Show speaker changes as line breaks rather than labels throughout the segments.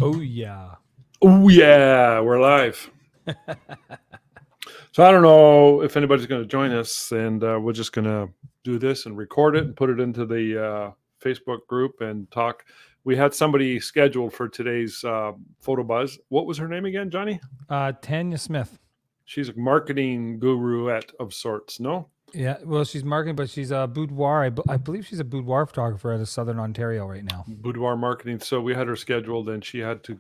Oh, yeah.
Oh, yeah, we're live. So I don't know if anybody's going to join us, and we're just going to do this and record it and put it into the Facebook group and talk. We had somebody scheduled for today's photo buzz. What was her name again, Johnny?
Tanya Smith.
She's a marketing guru of sorts, no?
Yeah, well, she's marketing, but she's a boudoir. I believe she's a boudoir photographer out of Southern Ontario right now.
Boudoir marketing. So we had her scheduled, and she had to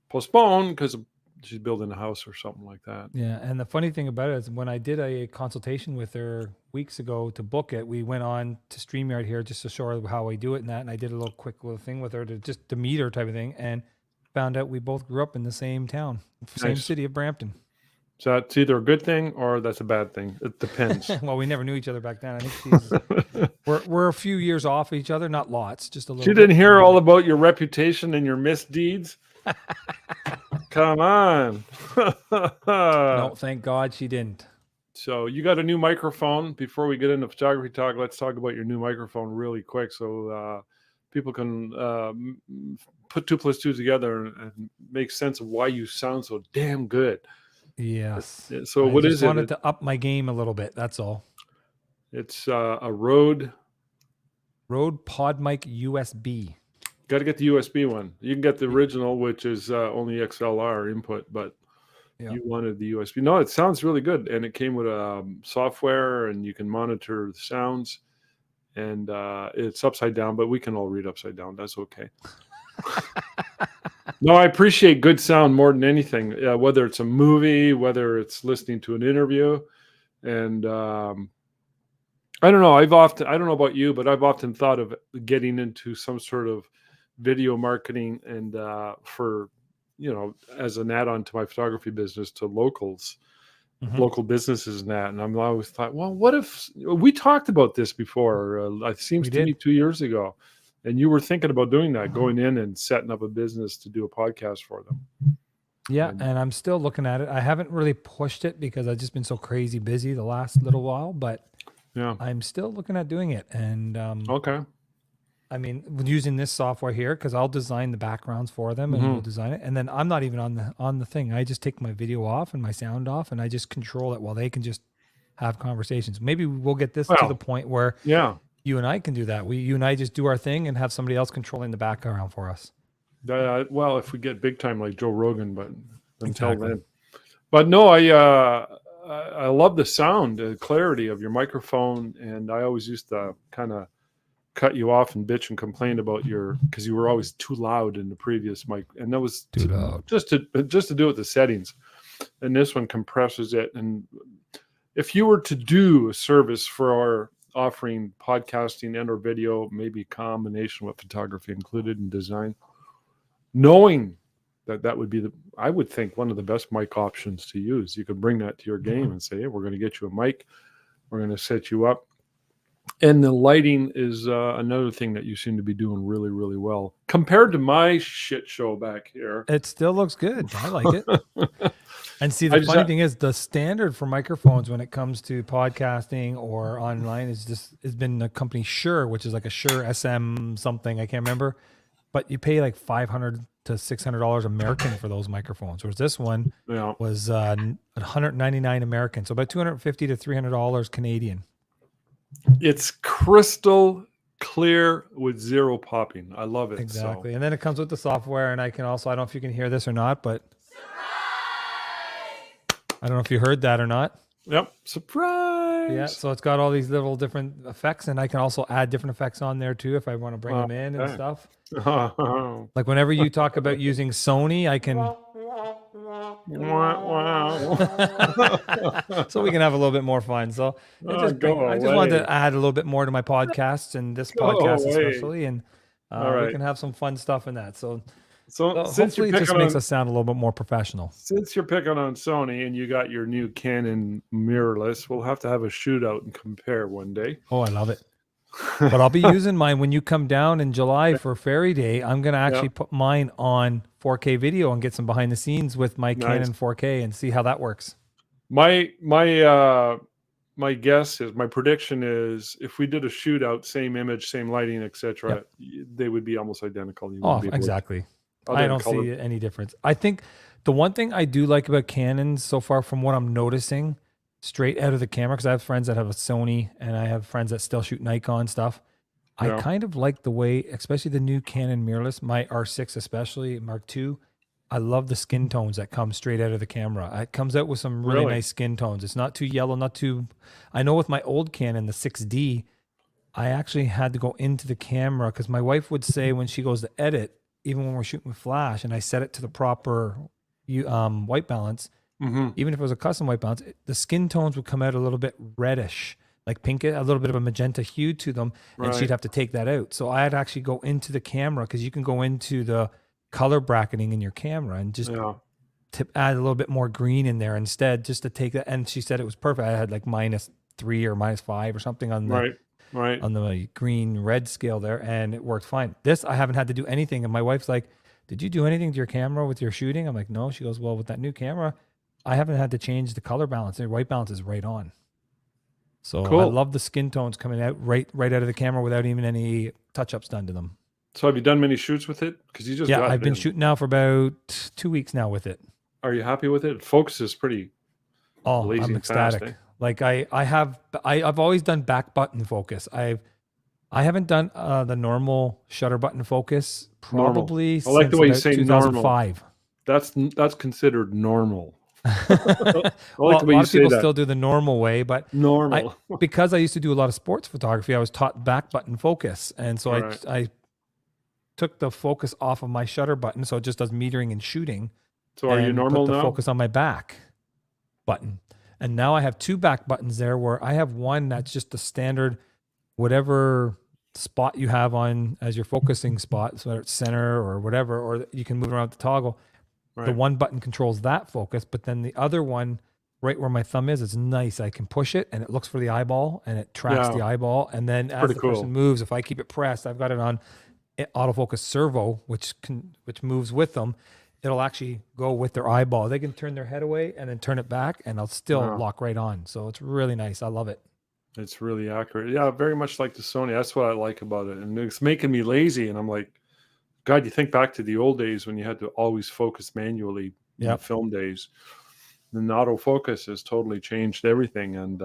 postpone because she's building a house or something like that.
Yeah, and the funny thing about it is when I did a consultation with her weeks ago to book it, we went on to StreamYard here just to show her how we do it and that, and I did a little quick little thing with her to meet her type of thing, and found out we both grew up in the same town, same
Nice.
city of Brampton.
So that's either a good thing or that's a bad thing. It depends.
Well, we never knew each other back then. I think we're a few years off each other, not lots, just a little.
She didn't hear all about your reputation and your misdeeds. Come on.
No, thank God she didn't.
So you got a new microphone. Before we get into photography talk, let's talk about your new microphone really quick so people can put 2 + 2 together and make sense of why you sound so damn good.
Yes.
So what is it?
I just wanted to up my game a little bit. That's all.
It's a Rode
Pod Mic USB.
Got to get the USB one. You can get the original, which is only XLR input, but you wanted the USB. No, it sounds really good, and it came with software, and you can monitor the sounds, and it's upside down, but we can all read upside down. That's okay. No, I appreciate good sound more than anything, whether it's a movie, whether it's listening to an interview, and I don't know. I don't know about you, but I've often thought of getting into some sort of video marketing and for, as an add-on to my photography business to locals, local businesses and that. And I'm always thought, well, what if we talked about this before? It seems to me 2 years ago, and you were thinking about doing that, going in and setting up a business to do a podcast for them.
Yeah, and I'm still looking at it. I haven't really pushed it because I've just been so crazy busy the last little while, but yeah, I'm still looking at doing it. And
okay.
I mean, using this software here, because I'll design the backgrounds for them and we'll design it. And then I'm not even on the thing. I just take my video off and my sound off, and I just control it while they can just have conversations. Maybe we'll get this to the point where you and I can do that. You and I just do our thing and have somebody else controlling the background for us.
Well, if we get big time like Joe Rogan, but until then. But no, I love the sound, the clarity of your microphone, and I always used to kind of cut you off and bitch and complain about because you were always too loud in the previous mic, and that was
too loud.
Just to do with the settings. And this one compresses it. And if you were to do a service for our offering podcasting and or video, maybe a combination with photography included in design, knowing that would be I would think one of the best mic options to use. You could bring that to your game and say, hey, we're going to get you a mic. We're going to set you up. And the lighting is another thing that you seem to be doing really, really well compared to my shit show back here.
It still looks good. I like it. And see, the funny thing is the standard for microphones when it comes to podcasting or online has been the company Shure, which is like a Shure SM something. I can't remember, but you pay like $500 to $600 American for those microphones. Whereas this one was $199 American. So about $250 to $300 Canadian.
It's crystal clear with zero popping. I love it.
Exactly. And then it comes with the software, and I can also, I don't know if you can hear this or not, but I don't know if you heard that or not.
Yep. Surprise.
Yeah. So it's got all these little different effects, and I can also add different effects on there too if I want to bring them in and stuff. Like whenever you talk about using Sony, I can. So we can have a little bit more fun. So I just wanted to add a little bit more to my podcasts and this podcast especially, and we can have some fun stuff in that. So hopefully it just makes us sound a little bit more professional.
Since you're picking on Sony and you got your new Canon mirrorless, we'll have to have a shootout and compare one day.
Oh, I love it. But I'll be using mine when you come down in July for Fairy Day. I'm going to actually put mine on 4K video and get some behind the scenes with my Canon 4K and see how that works.
My guess is, my prediction is, if we did a shootout, same image, same lighting, etc., they would be almost identical.
Exactly.
other
I
than
don't
color?
see any difference. I think the one thing I do like about Canon so far, from what I'm noticing, straight out of the camera, because I have friends that have a Sony and I have friends that still shoot Nikon stuff. I
Yeah,
kind of like the way, especially the new Canon mirrorless, my R6 especially, Mark II. I love the skin tones that come straight out of the camera. It comes out with some really
really.
nice skin tones. It's not too yellow, not too. I know with my old Canon, the 6D, I actually had to go into the camera because my wife would say when she goes to edit, even when we're shooting with flash, and I set it to the proper white balance,
Hmm.
even if it was a custom white balance, the skin tones would come out a little bit reddish, like pink, a little bit of a magenta hue to them, and she'd
Right.
have to take that out. So I had to actually go into the camera because you can go into the color bracketing in your camera and just
Yeah.
add a little bit more green in there instead, just to take that. And she said it was perfect. I had like -3 or -5 or something
Right. Right.
on the green red scale there, and it worked fine. This I haven't had to do anything, and my wife's like, "Did you do anything to your camera with your shooting?" I'm like, "No." She goes, "Well, with that new camera, I haven't had to change the color balance. The white balance is right on." So I
Cool.
love the skin tones coming out right out of the camera without even any touch ups done to them.
So have you done many shoots with it? Because you just
Yeah,
got
I've
it
been
in.
shooting now for about 2 weeks now with it.
Are you happy with it? It focuses pretty
Oh, I'm
blazing fast, eh?
ecstatic. Like I've always done back button focus. I haven't done the normal shutter button focus
Normal.
probably
I like the
since
way you
about
say normal.
2005.
That's considered normal. I like
Well,
the
a
way
lot
you
of
say
people
that.
still do the normal way, but I
Normal.
because I used to do a lot of sports photography, I was taught back button focus, and so
All right.
I took the focus off of my shutter button, so it just does metering and shooting,
So are you
and put
normal
the
now?
focus on my back button. And now I have two back buttons there, where I have one that's just the standard, whatever spot you have on as your focusing spot, so whether it's center or whatever, or you can move around the toggle. The
Right.
one button controls that focus, but then the other one, right where my thumb is, it's nice. I can push it and it looks for the eyeball and it tracks
Yeah.
the eyeball. And then
It's
as
pretty
the
cool.
person moves, if I keep it pressed, I've got it on autofocus servo, which moves with them. It'll actually go with their eyeball. They can turn their head away and then turn it back, and I'll still
Wow.
lock right on. So it's really nice. I love it.
It's really accurate. Yeah, very much like the Sony. That's what I like about it. And it's making me lazy. And I'm like, God, you think back to the old days when you had to always focus manually in the
Yep.
film days. The autofocus has totally changed everything. And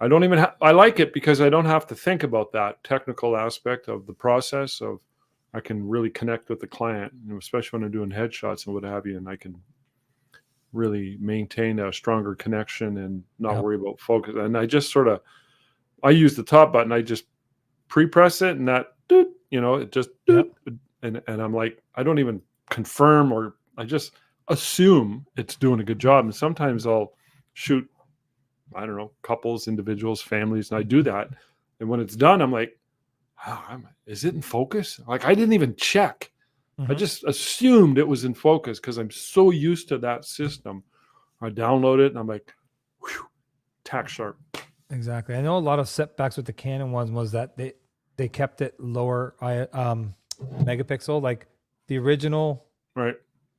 I don't even I like it because I don't have to think about that technical aspect of the process of I can really connect with the client, especially when I'm doing headshots and what have you, and I can really maintain a stronger connection and not
Yep.
worry about focus. And I just sort of I use the top button. I just pre-press it, and that doot, it just doot,
Yep.
and I'm like, I don't even confirm, or I just assume it's doing a good job. And sometimes I'll shoot, I don't know, couples, individuals, families, and I do that. And when it's done, I'm like, oh, is it in focus? Like I didn't even check. I
Mhm.
just assumed it was in focus because I'm so used to that system. I download it and I'm like, whew, tack sharp.
Exactly. I know a lot of setbacks with the Canon ones was that they kept it lower megapixel. Like the original
Right.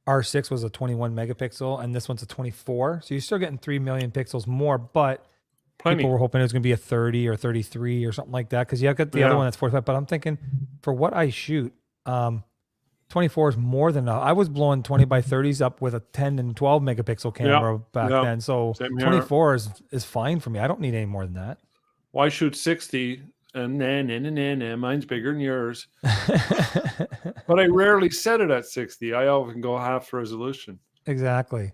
R6 was a 21 megapixel, and this one's a 24. So you're still getting 3 million pixels more, but people
Plenty.
were hoping it was going to be a 30 or 33 or something like that, because you got the other
Yeah.
one that's 45. But I'm thinking for what I shoot, 24 is more than enough. I was blowing 20 by 30s up with a 10 and 12 megapixel
Yeah.
camera back
Yeah.
then. So
Same here.
24 is fine for me. I don't need any more than that.
Why shoot 60 and then mine's bigger than yours? But I rarely set it at 60. I often go half resolution.
Exactly.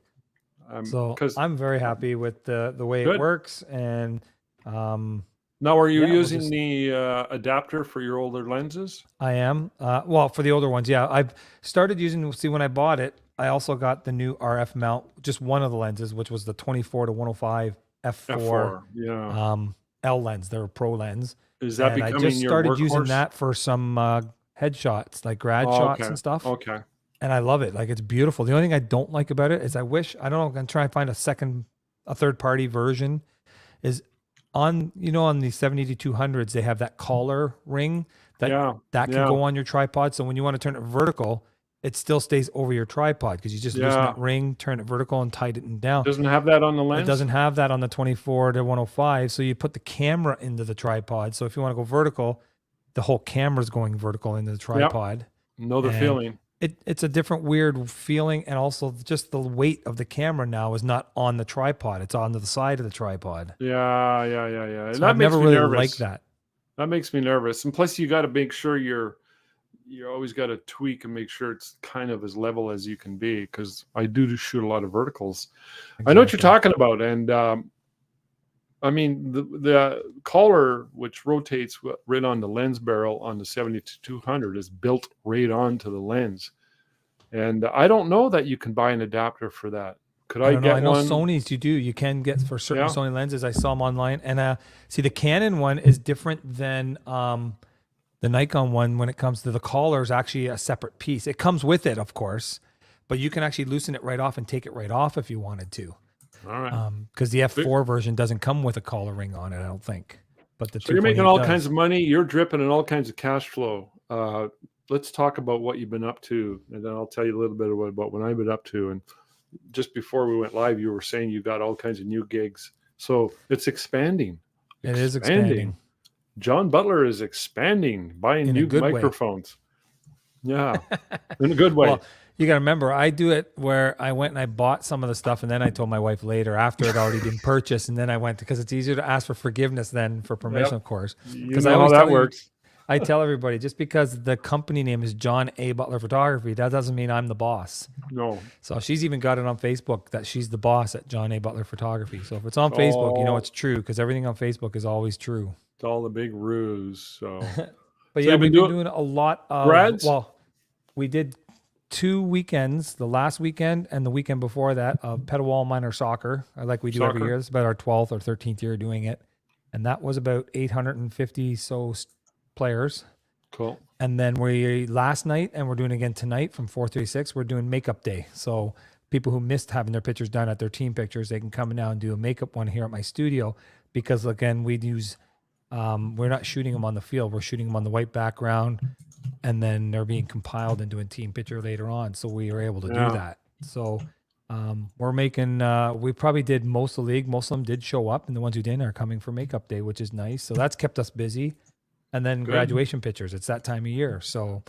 So
Because
I'm very happy with the way it
good.
works. And
Now, are you
yeah, we'll
using
just
the adapter for your older lenses?
I am. Well, for the older ones, yeah. I've started using, see, when I bought it, I also got the new RF mount, just one of the lenses, which was the 24 to 105 f4
F4. Yeah.
L lens, their pro lens.
Is that
And I
becoming
just
your
started using
workhorse?
that for some headshots, like grad
Oh,
shots
okay.
and stuff.
Okay.
And I love it. Like it's beautiful. The only thing I don't like about it is I wish, I don't know, I'm going to try and find a third party version is on, on the 70-200s, they have that collar ring that
Yeah.
can go on your tripod. So when you want to turn it vertical, it still stays over your tripod because you just loosen
Yeah.
that ring, turn it vertical, and tighten it down.
Doesn't have that on the
It
lens?
doesn't have that on the 24 to 105. So you put the camera into the tripod. So if you want to go vertical, the whole camera's going vertical into the tripod.
Know the
And
feeling.
it's a different weird feeling, and also just the weight of the camera now is not on the tripod; it's on the side of the tripod.
Yeah, yeah, yeah, yeah. And
So
that
I've
makes
never
me
really liked
nervous.
that.
That makes me nervous. And plus, you got to make sure you always got to tweak and make sure it's kind of as level as you can be, because I do shoot a lot of verticals. I know what you're
Exactly.
talking about, and I mean the collar, which rotates right on the lens barrel on the 70-200, is built right onto the lens, and I don't know that you can buy an adapter for that. Could
I
I
don't know. I
get
know
one?
Sony's you do. You can get for certain
Yeah.
Sony lenses. I saw them online, and see the Canon one is different than the Nikon one when it comes to the collar is actually a separate piece. It comes with it, of course, but you can actually loosen it right off and take it right off if you wanted to.
All right.
Because the F4 version doesn't come with a collar ring on it, I don't think, but the
So you're making
2.8
all kinds
does.
of money. You're dripping in all kinds of cash flow. Let's talk about what you've been up to, and then I'll tell you a little bit about what I've been up to. And just before we went live, you were saying you got all kinds of new gigs. So it's expanding,
It is
expanding.
expanding
John Butler is expanding, buying
in a
new
good way.
microphones. Yeah, in a good way.
Well, you got to remember, I do it where I went and I bought some of the stuff, and then I told my wife later after it had already been purchased, and then I went because it's easier to ask for forgiveness than for permission,
Yep.
of course.
You
Because I
know how
always
that
tell you,
works.
I tell everybody, just because the company name is John A. Butler Photography, that doesn't mean I'm the boss.
No.
So she's even got it on Facebook that she's the boss at John A. Butler Photography. So if it's on Facebook, you know
Oh,
it's true because everything on Facebook is always true.
it's all the big ruse.
But
So
yeah,
you've been
we've been
doing
doing a lot of,
grads?
well, we did 2 weekends, the last weekend and the weekend before that, of Petawall Minor Soccer, like we do every
Soccer?
year. This is about our 12th or 13th year doing it. And that was about 850 players.
Cool.
And then we last night, and we're doing it again tonight from 4:36. We're doing makeup day. So people who missed having their pictures done at their team pictures, they can come now and do a makeup one here at my studio. Because again, we'd use we're not shooting them on the field. We're shooting them on the white background, and then they're being compiled into a team picture later on. So we were able to do
Yeah.
that. So we're making. We probably did most of the league. Most of them did show up, and the ones who didn't are coming for makeup day, which is nice. So that's kept us busy. And then
Good.
graduation pictures. It's that time of year. So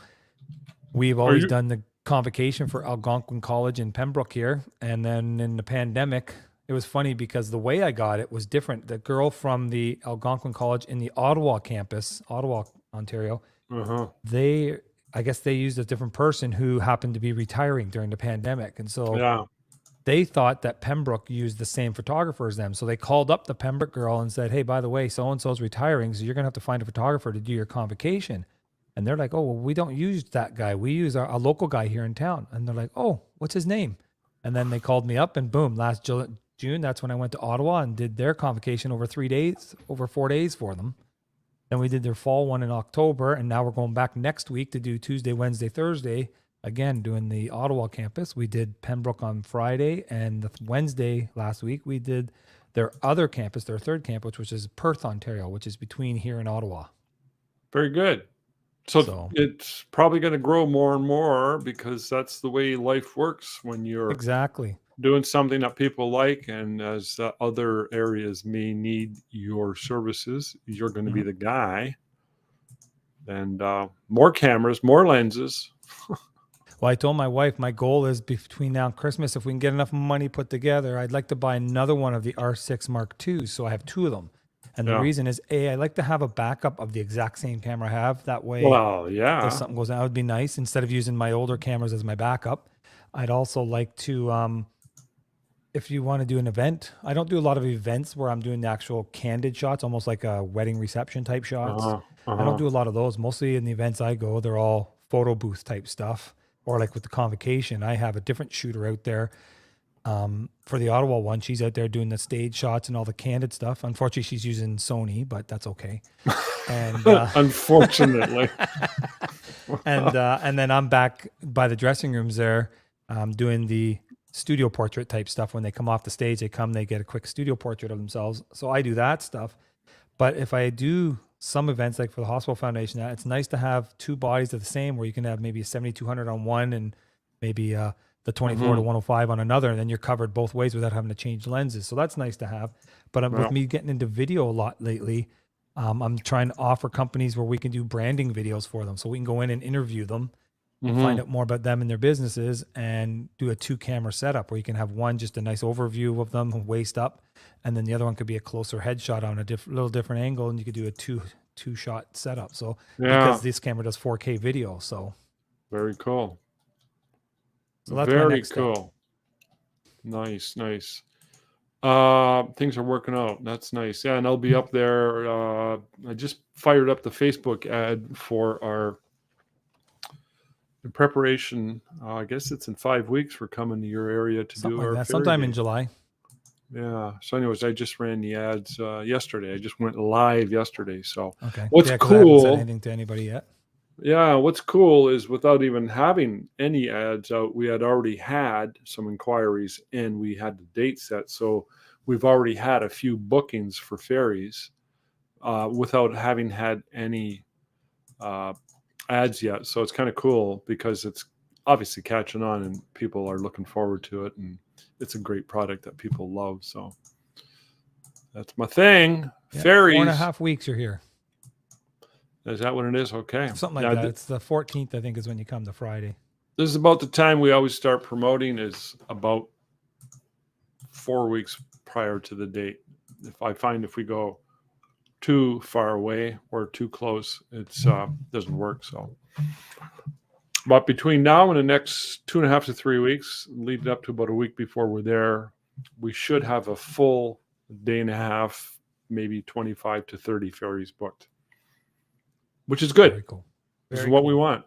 we've
Are
always
you
done the convocation for Algonquin College in Pembroke here. And then in the pandemic, it was funny because the way I got it was different. The girl from the Algonquin College in the Ottawa campus, Ottawa, Ontario,
uh-huh.
I guess they used a different person who happened to be retiring during the pandemic. And so
Yeah.
they thought that Pembroke used the same photographer as them. So they called up the Pembroke girl and said, hey, by the way, so-and-so's retiring, so you're going to have to find a photographer to do your convocation. And they're like, oh, well, we don't use that guy. We use a local guy here in town. And they're like, oh, what's his name? And then they called me up, and boom, last June, that's when I went to Ottawa and did their convocation over 4 days for them. Then we did their fall one in October, and now we're going back next week to do Tuesday, Wednesday, Thursday. Again, doing the Ottawa campus. We did Pembroke on Friday, and the Wednesday last week we did their other campus, their third campus, which is Perth, Ontario, which is between here and Ottawa.
Very good. So
So
it's probably going to grow more and more, because that's the way life works when you're
exactly.
doing something that people like, and as other areas may need your services, you're going to be the guy. And more cameras, more lenses.
Well, I told my wife my goal is between now and Christmas, if we can get enough money put together, I'd like to buy another one of the R6 Mark IIs. So I have two of them. And the
Yeah.
reason is, I like to have a backup of the exact same camera I have. That way,
Well,
if
yeah.
something goes down, it would be nice. Instead of using my older cameras as my backup, I'd also like to, if you want to do an event, I don't do a lot of events where I'm doing the actual candid shots, almost like a wedding reception type shots.
Uh-huh.
I don't do a lot of those. Mostly in the events I go, they're all photo booth type stuff. Or like with the convocation, I have a different shooter out there. For the Ottawa one, she's out there doing the stage shots and all the candid stuff. Unfortunately, she's using Sony, but that's okay. And
Unfortunately.
and then I'm back by the dressing rooms there, doing the studio portrait type stuff. When they come off the stage, they get a quick studio portrait of themselves. So I do that stuff. But if I do some events like for the Hospital Foundation, it's nice to have two bodies of the same, where you can have maybe a 7200 on one and maybe the 24 to 105 on another, and then you're covered both ways without having to change lenses. So that's nice to have. But with me getting into video a lot lately, I'm trying to offer companies where we can do branding videos for them, so we can go in and interview them find out more about them and their businesses, and do a 2-camera setup where you can have one just a nice overview of them waist up, and then the other one could be a closer headshot on a little different angle, and you could do a two shot setup. So because this camera does 4K video, so
very cool.
So that's my
very
next step.
cool. Nice. Things are working out. That's nice. Yeah, and I'll be up there. I just fired up the Facebook ad for our in preparation. I guess it's in 5 weeks. We're coming to your area to
Something
do
like
our
that. Sometime in July.
Yeah. So, anyways, I just ran the ads yesterday. I just went live yesterday. So,
okay.
What's
I
cool?
haven't said anything to anybody yet.
Yeah, what's cool is without even having any ads out, we had already had some inquiries and we had the date set. So we've already had a few bookings for ferries without having had any ads yet. So it's kind of cool because it's obviously catching on and people are looking forward to it. And it's a great product that people love. So that's my thing.
Yeah,
Ferries.
4.5 weeks you're here.
Is that what it is? Okay.
Something like that. It's the 14th, I think, is when you come, the Friday.
This is about the time we always start promoting, is about 4 weeks prior to the date. If I find if we go too far away or too close, it's doesn't work. So, but between now and the next 2.5 to 3 weeks, leading up to about a week before we're there, we should have a full day and a half, maybe 25 to 30 ferries booked, which is good.
Very cool.
This is what we want.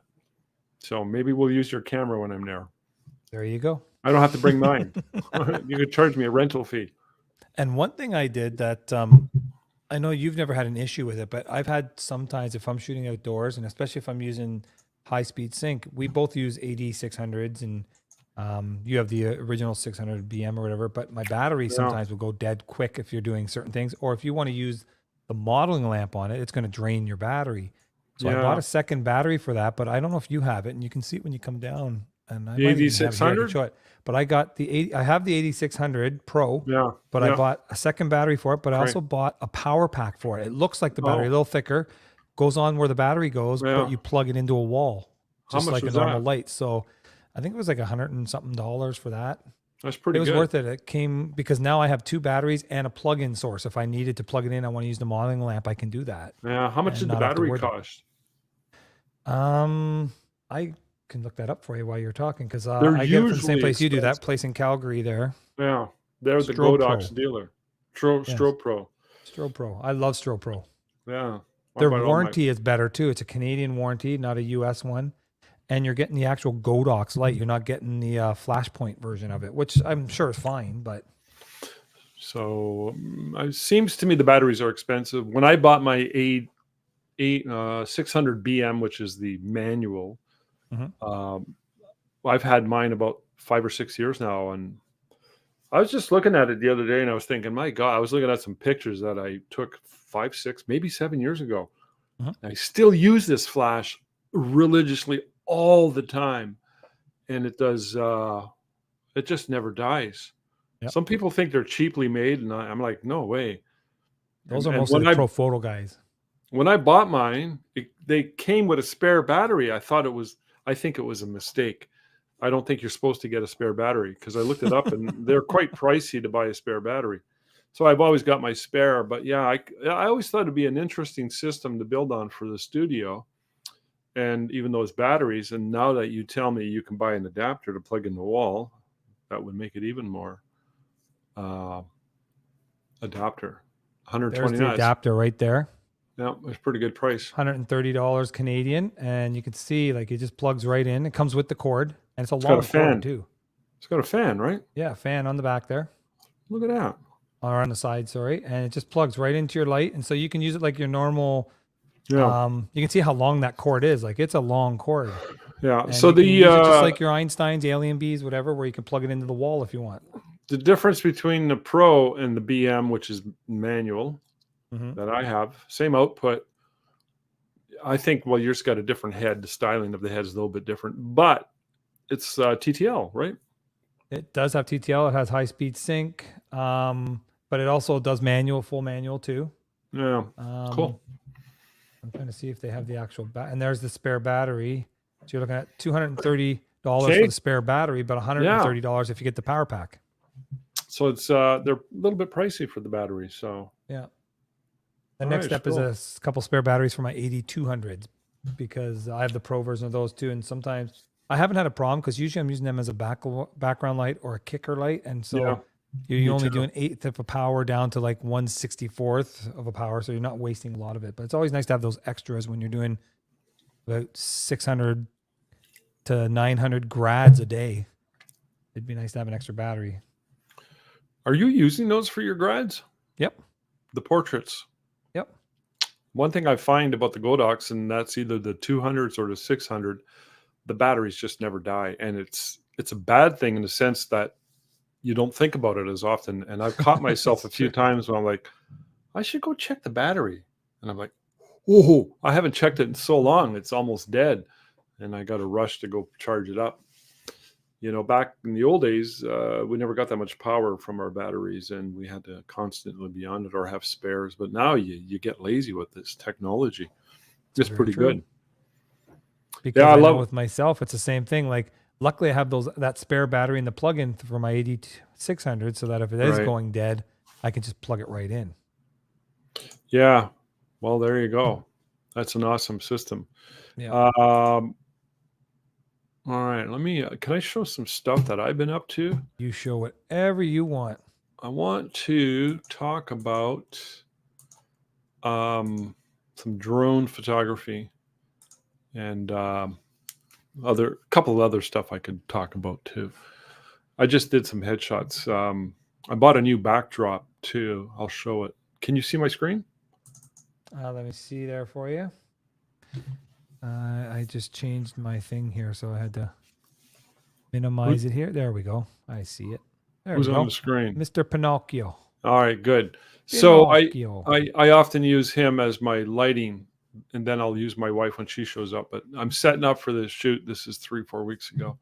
So maybe we'll use your camera when I'm there.
There you go.
I don't have to bring mine. You could charge me a rental fee.
And one thing I did that I know you've never had an issue with it, but I've had sometimes if I'm shooting outdoors, and especially if I'm using high-speed sync, we both use AD600s, and you have the original 600 BM or whatever, but my battery sometimes will go dead quick if you're doing certain things, or if you want to use the modeling lamp on it, it's going to drain your battery. So I bought a second battery for that, but I don't know if you have it, and you can see it when you come down. And I
the AD600,
but I got I have the 8600 Pro.
Yeah.
But I bought a second battery for it. But I also bought a power pack for it. It looks like the battery, a little thicker, goes on where the battery goes, but you plug it into a wall, just like a normal light. So I think it was like $100 and something for that.
That's pretty good.
It was worth it. It came because now I have 2 batteries and a plug-in source. If I needed to plug it in, I want to use the modeling lamp, I can do that.
Yeah. How much did the battery cost?
I can look that up for you while you're talking, because I get it from the same place you do, that place in Calgary there.
Yeah. They're the Godox dealer. Strobe Pro.
Strobe Pro. I love Strobe Pro.
Yeah.
Their warranty is better too. It's a Canadian warranty, not a US one. And you're getting the actual Godox light. You're not getting the Flashpoint version of it, which I'm sure is fine, but.
So it seems to me the batteries are expensive. When I bought my 600 BM, which is the manual, I've had mine about 5 or 6 years now, and I was just looking at it the other day, and I was thinking, my God, I was looking at some pictures that I took 5, 6, maybe 7 years ago. I still use this flash religiously all the time, and it does. It just never dies. Yep. Some people think they're cheaply made, and I'm like, no way.
Those are mostly the pro photo guys.
When I bought mine, they came with a spare battery. I think it was a mistake. I don't think you're supposed to get a spare battery, because I looked it up and they're quite pricey to buy a spare battery. So I've always got my spare, but yeah, I always thought it'd be an interesting system to build on for the studio, and even those batteries. And now that you tell me you can buy an adapter to plug in the wall, that would make it even more. Adapter, $120.
There's the adapter right there.
Yeah, it's a pretty good price.
$130 Canadian, and you can see like it just plugs right in. It comes with the cord, and it's a long cord too.
It's got a fan, right?
Yeah, fan on the back there.
Look at that.
Or on the side, sorry, and it just plugs right into your light, and so you can use it like your normal.
Yeah.
You can see how long that cord is. Like it's a long cord.
Yeah.
And
so
just like your Einsteins, Alien Bees, whatever, where you can plug it into the wall if you want.
The difference between the Pro and the BM, which is manual, that I have, same output. I think, well, yours got a different head. The styling of the head is a little bit different, but it's TTL, right?
It does have TTL. It has high-speed sync, but it also does full manual too.
Yeah, cool.
I'm trying to see if they have the actual and there's the spare battery. So you're looking at $230 for
Okay.
the spare battery, but $130 if you get the power pack.
So it's they're a little bit pricey for the battery. So
Yeah. The
All
next
right,
step
cool.
is a couple spare batteries for my 8200s because I have the Pro version of those too. And sometimes I haven't had a problem because usually I'm using them as a background light or a kicker light. And so
Yeah,
you're
me
only
too.
doing 1/8 of a power down to like 1/64 of a power. So you're not wasting a lot of it. But it's always nice to have those extras when you're doing about 600 to 900 grads a day. It'd be nice to have an extra battery.
Are you using those for your grads?
Yep.
The portraits.
Yep.
One thing I find about the Godox, and that's either the 200s or the 600, the batteries just never die, and it's a bad thing in the sense that you don't think about it as often. And I've caught myself a
That's
few
true.
times when I'm like, I should go check the battery, and I'm like, oh, I haven't checked it in so long, it's almost dead, and I got to rush to go charge it up. You know, back in the old days, we never got that much power from our batteries, and we had to constantly be on it or have spares. But now you get lazy with this technology. It's
Very
pretty
true.
good.
Because
Yeah, I
I know
love.
with myself, it's the same thing. Like, luckily, I have that spare battery in the plug-in for my 8600, so that if it is
Right.
going dead, I can just plug it right in.
Yeah. Well, there you go. That's an awesome system.
Yeah.
All right. Let me. Can I show some stuff that I've been up to?
You show whatever you want.
I want to talk about some drone photography and couple of other stuff I could talk about too. I just did some headshots. I bought a new backdrop too. I'll show it. Can you see my screen?
Let me see there for you. I just changed my thing here, so I had to minimize it here. There we go. I see it. There
Who's
we
on
go.
the screen?
Mr. Pinocchio.
All right, good. So
Pinocchio.
I often use him as my lighting, and then I'll use my wife when she shows up. But I'm setting up for this shoot. This is 3-4 weeks ago,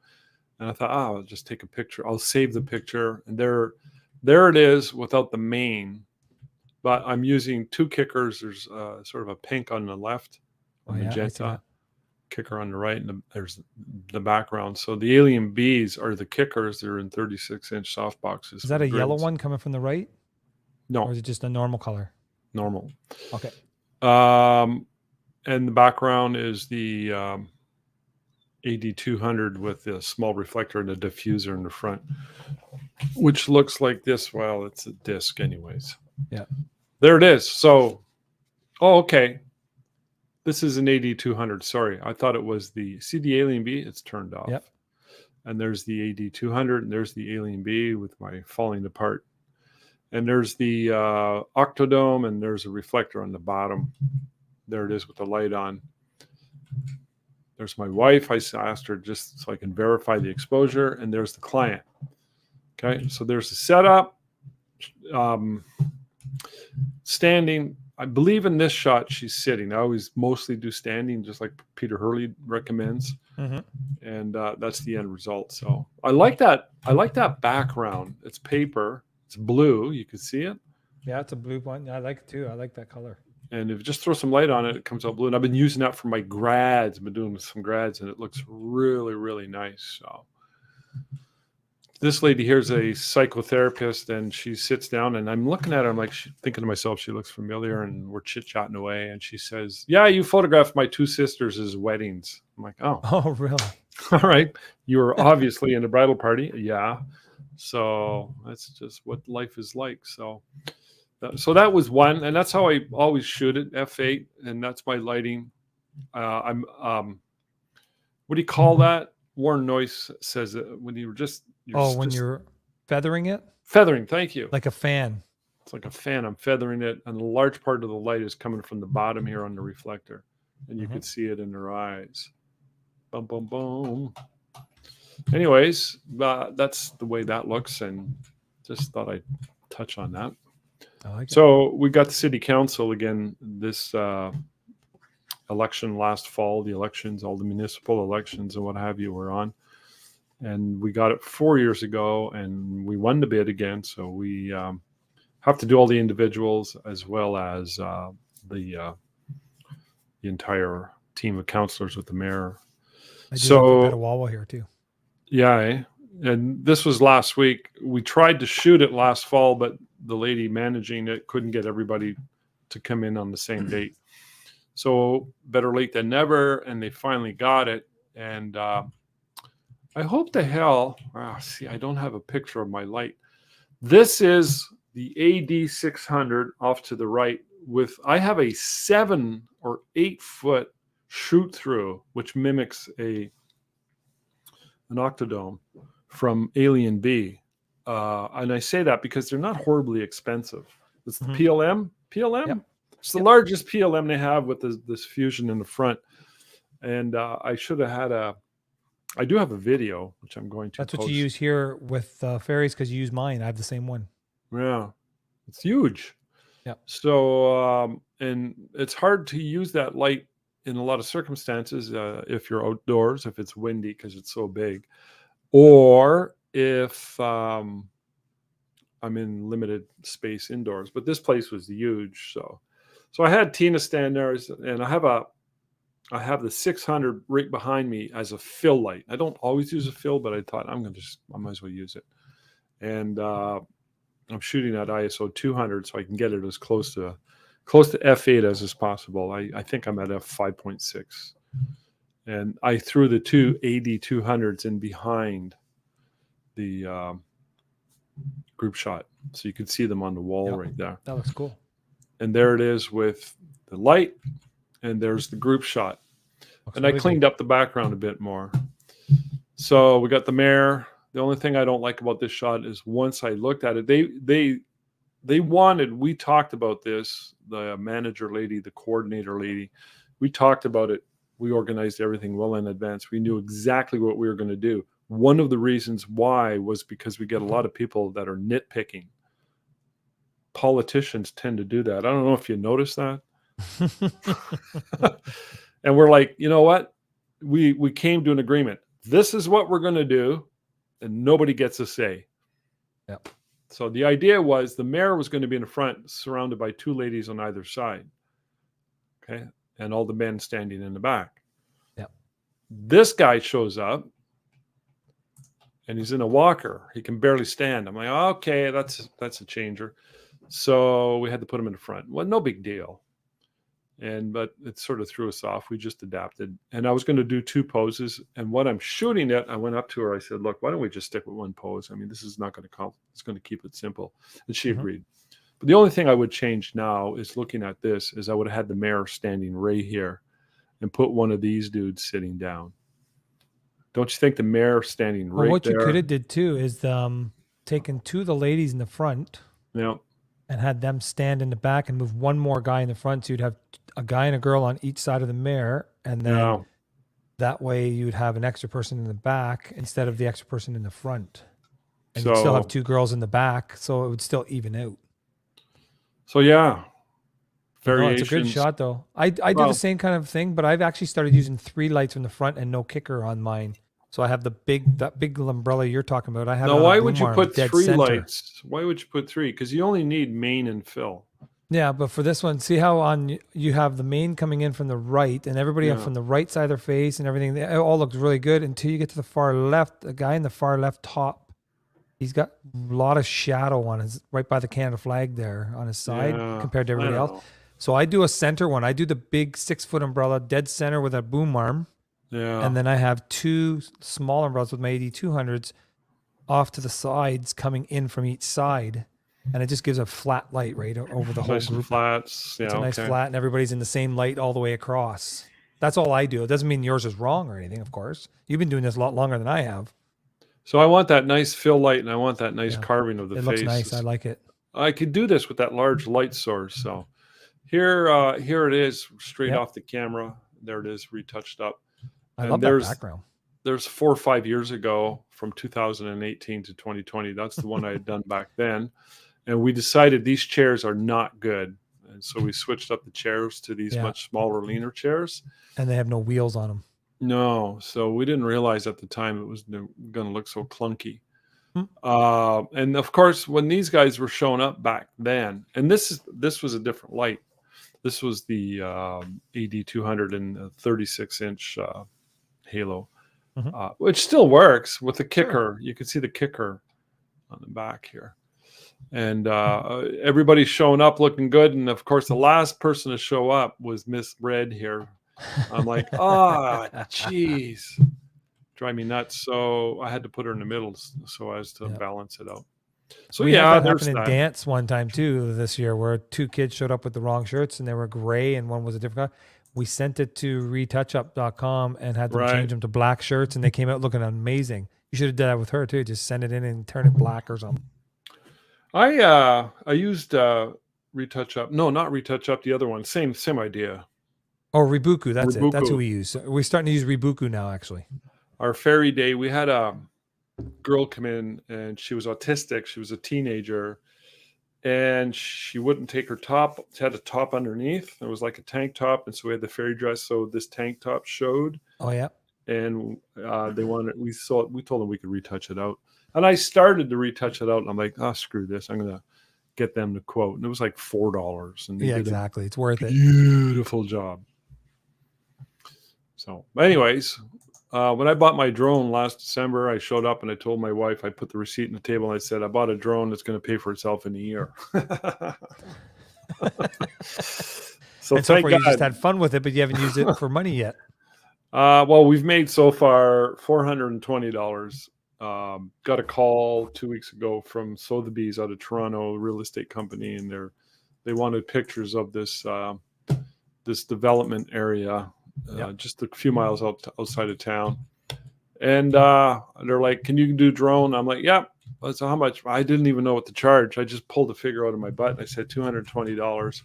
and I thought, I'll just take a picture. I'll save the picture, and there it is without the main. But I'm using two kickers. There's sort of a pink on the left, a magenta kicker on the right, and there's the background. So the Alien Bees are the kickers. They're in 36-inch soft boxes.
Is that a yellow one coming from the right?
No.
Or is it just a normal color?
Normal.
Okay.
And the background is the AD200 with the small reflector and a diffuser in the front, which looks like this. Well, it's a disc anyways.
Yeah.
There it is. So, okay. This is an AD200. Sorry. I thought it was the Alien Bee. It's turned off.
Yep.
And there's the AD200 and there's the Alien Bee with my falling apart. And there's the Octodome and there's a reflector on the bottom. There it is with the light on. There's my wife. I asked her just so I can verify the exposure. And there's the client. Okay, so there's the setup. Standing. I believe in this shot she's sitting. I always mostly do standing, just like Peter Hurley recommends.
Mm-hmm.
And that's the end result. So I like that. I like that background. It's paper. It's blue. You can see it.
Yeah, it's a blue one. I like it too. I like that color.
And if you just throw some light on it, it comes out blue. And I've been using that for my grads. I've been doing some grads, and it looks really, really nice. So this lady here is a psychotherapist, and she sits down, and I'm looking at her. I'm like thinking to myself, she looks familiar, and we're chit-chatting away. And she says, yeah, you photographed my two sisters' weddings. I'm like, oh.
Oh, really?
All right. You were obviously in the bridal party. Yeah. So that's just what life is like. So that was one, and that's how I always shoot it, f8, and that's my lighting. I'm what do you call that? Warren Noyce says it when you're
you're feathering it?
Feathering, thank you.
Like a fan.
It's like a fan. I'm feathering it, and a large part of the light is coming from the bottom here on the reflector, and you can see it in her eyes. Boom, boom, boom. Anyways, that's the way that looks, and just thought I'd touch on that.
I like it.
So we got the city council again this election last fall. The elections, all the municipal elections and what have you, were on, and we got it 4 years ago, and we won the bid again. So we have to do all the individuals as well as the entire team of councillors with the mayor.
I do that for
So
Petawawa here too.
yeah, and this was last week. We tried to shoot it last fall, but the lady managing it couldn't get everybody to come in on the same date. So better late than never, and they finally got it. And I hope the hell. See, I don't have a picture of my light. This is the AD600 off to the right. I have a 7 or 8 foot shoot through, which mimics an octodome from Alien B. And I say that because they're not horribly expensive. It's the PLM.
Yep.
It's the largest PLM they have with this fusion in the front. And I should have had I do have a video, which I'm going to
That's
post.
what you use here with Fairies, because you use mine. I have the same one.
Yeah, it's huge.
Yeah.
So, and it's hard to use that light in a lot of circumstances if you're outdoors, if it's windy because it's so big, or if I'm in limited space indoors. But this place was huge, so I had Tina stand there, and I have the 600 right behind me as a fill light. I don't always use a fill, but I thought I might as well use it. And I'm shooting at ISO 200, so I can get it as close to f8 as possible. I think I'm at f5.6, and I threw the two AD200s in behind the group shot, so you can see them on the wall right there.
That looks cool.
And there it is with the light, and there's the group shot. Looks really I cleaned up the background a bit more. So we got the mare. The only thing I don't like about this shot is once I looked at it, we talked about this, the manager lady, the coordinator lady, we talked about it. We organized everything well in advance. We knew exactly what we were going to do. One of the reasons why was because we get a lot of people that are nitpicking. Politicians tend to do that. I don't know if you noticed that. And we're like, you know what? We came to an agreement. This is what we're going to do, and nobody gets a say.
Yep.
So the idea was the mayor was going to be in the front, surrounded by two ladies on either side. Okay. And all the men standing in the back.
Yep.
This guy shows up, and he's in a walker. He can barely stand. I'm like, okay, that's a changer. So we had to put him in the front. Well, no big deal. But it sort of threw us off. We just adapted. And I was going to do two poses. And what I'm shooting at, I went up to her. I said, look, why don't we just stick with one pose? I mean, this is not going to it's going to keep it simple. And she agreed. But the only thing I would change now is looking at this is I would have had the mayor standing right here and put one of these dudes sitting down. Don't you think the mayor standing right there?
What you could have did too is taken two of the ladies in the front.
Yeah.
And had them stand in the back and move one more guy in the front. So you'd have a guy and a girl on each side of the mare. And then that way you'd have an extra person in the back instead of the extra person in the front. And you'd still have two girls in the back. So it would still even out.
So yeah.
It's a good shot though. I do the same kind of thing, but I've actually started using 3 lights from the front and no kicker on mine. So I have that big umbrella you're talking about. I have.
Now, why would you put 3 lights? Why would you put 3? Because you only need main and fill.
Yeah, but for this one, see how on you have the main coming in from the right, and everybody from the right side of their face and everything. It all looks really good until you get to the far left. The guy in the far left top, he's got a lot of shadow on his right by the Canada flag there on his side compared to everybody else. So I do a center one. I do the big 6-foot umbrella, dead center with a boom arm. Yeah. And then I have 2 small umbrellas with my AD200s off to the sides coming in from each side. And it just gives a flat light right over the whole group.
Flats. Yeah,
it's a nice flat, and everybody's in the same light all the way across. That's all I do. It doesn't mean yours is wrong or anything, of course. You've been doing this a lot longer than I have.
So I want that nice fill light, and I want that nice carving of the face.
It looks nice. I like it.
I could do this with that large light source. So here it is, straight off the camera. There it is, retouched up.
I love that background.
There's 4 or 5 years ago, from 2018 to 2020. That's the one I had done back then. And we decided these chairs are not good. And so we switched up the chairs to these much smaller, leaner chairs.
And they have no wheels on them.
No. So we didn't realize at the time it was going to look so clunky. And of course, when these guys were showing up back then, and this was a different light. This was the AD200 and a 36-inch halo. which still works with the kicker.
Sure.
You can see the kicker on the back here. And everybody's showing up looking good. And of course, the last person to show up was Miss Red here. I'm like, geez, drive me nuts. So I had to put her in the middle so as to balance it out. So
we had that happen in dance one time too this year, where 2 kids showed up with the wrong shirts and they were gray and one was a different color. We sent it to retouchup.com and had them change them to black shirts, and they came out looking amazing. You should have done that with her too. Just send it in and turn it black or something.
I used retouchup. No, not retouchup. The other one. Same idea.
Oh, Rebuku. That's it. That's who we use. We're starting to use Rebuku now, actually.
Our fairy day, we had a girl come in and she was autistic. She was a teenager and she wouldn't take her top. She had a top underneath. It was like a tank top. And so we had the fairy dress. So this tank top showed.
Oh, yeah.
And they wanted, we told them we could retouch it out. And I started to retouch it out. And I'm like, screw this. I'm going to get them to quote. And it was like $4. And
exactly. It's worth it.
Beautiful job. So anyways, when I bought my drone last December, I showed up and I told my wife, I put the receipt on the table and I said, I bought a drone that's going to pay for itself in a year. So
far you just had fun with it, but you haven't used it for money yet.
Well, we've made so far $420. Got a call 2 weeks ago from Sotheby's out of Toronto, a real estate company, and they wanted pictures of this this development area. Just a few miles outside of town. And they're like, can you do drone? I'm like, yeah. So how much? I didn't even know what to charge. I just pulled a figure out of my butt and I said $220.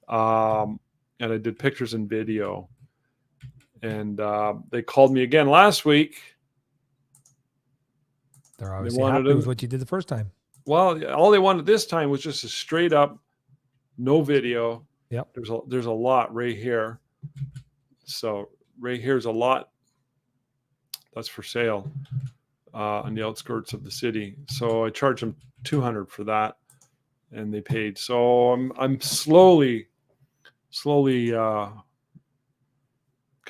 And I did pictures and video. And they called me again last week.
They're obviously happy with what you did the first time.
Well, all they wanted this time was just a straight up, no video.
Yep.
There's a lot right here. So right here's a lot that's for sale on the outskirts of the city. So I charged them $200 for that, and they paid. So I'm slowly.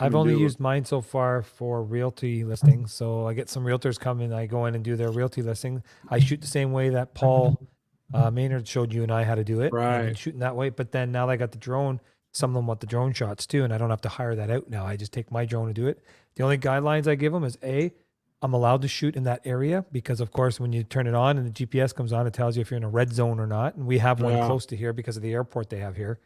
I've only used mine so far for realty listings. So I get some realtors come in, I go in and do their realty listing. I shoot the same way that Paul Maynard showed you and I how to do it.
Right.
And shooting that way. But then now that I got the drone, some of them want the drone shots too, and I don't have to hire that out now. I just take my drone and do it. The only guidelines I give them is I'm allowed to shoot in that area because, of course, when you turn it on and the GPS comes on, it tells you if you're in a red zone or not. And we have one close to here because of the airport they have here.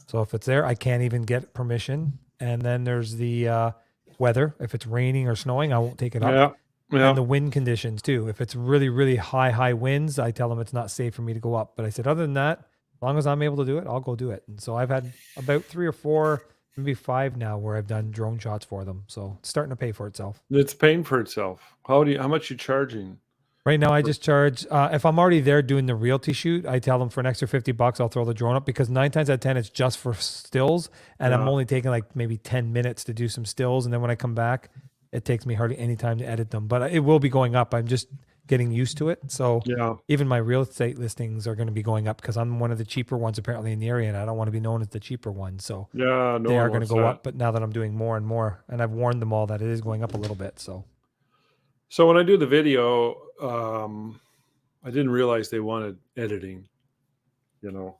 So if it's there, I can't even get permission. And then there's the weather. If it's raining or snowing, I won't take it up. Yeah. And the wind conditions too. If it's really, really high winds, I tell them it's not safe for me to go up. But I said, other than that, as long as I'm able to do it, I'll go do it. And so I've had about 3 or 4, maybe 5 now where I've done drone shots for them. So it's starting to pay for itself.
It's paying for itself. How much you charging?
Right now, I just charge, if I'm already there doing the realty shoot, I tell them for an extra $50, I'll throw the drone up because 9 times out of 10, it's just for stills. And I'm only taking like maybe 10 minutes to do some stills. And then when I come back, it takes me hardly any time to edit them. But it will be going up. I'm just getting used to it. So even my real estate listings are going to be going up because I'm one of the cheaper ones apparently in the area. And I don't want to be known as the cheaper one. So they are going to go up. But now that I'm doing more and more, and I've warned them all that it is going up a little bit.
So when I do the video, I didn't realize they wanted editing, and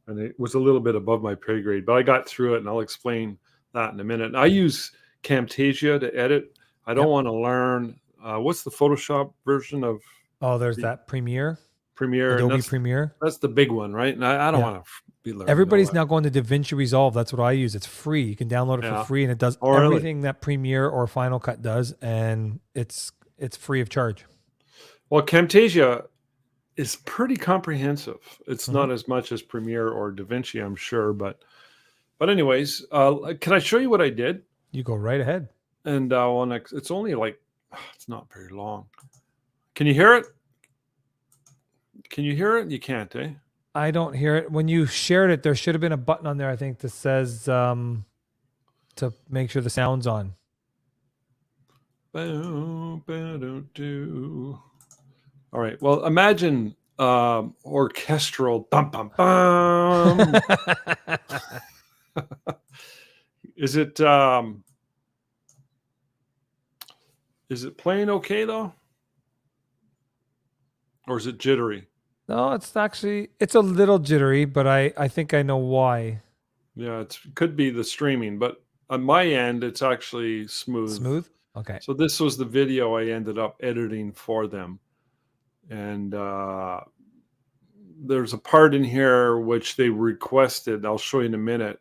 it was a little bit above my pay grade, but I got through it and I'll explain that in a minute. I use Camtasia to edit. I don't want to learn, what's the Photoshop version of?
Oh, there's that Premiere.
Adobe
Premiere.
That's the big one, right? And I don't want to be learning.
Everybody's now going to DaVinci Resolve. That's what I use. It's free. You can download it for free, and it does everything that Premiere or Final Cut does, and it's free of charge. Well,
Camtasia is pretty comprehensive. It's not as much as Premiere or DaVinci, I'm sure, but anyways, can I show you what I did?
You go right ahead.
And it's only like, it's not very long. Can you hear it? Can you hear it? You can't, eh?
I don't hear it. When you shared it, there should have been a button on there, I think, that says to make sure the sound's on.
All right. Well, imagine orchestral bum bum bum. Is it Is it playing okay though? Or is it jittery?
No, it's a little jittery, but I think I know why.
Yeah, it could be the streaming, but on my end, it's actually smooth.
Smooth? Okay.
So this was the video I ended up editing for them. And there's a part in here which they requested. I'll show you in a minute.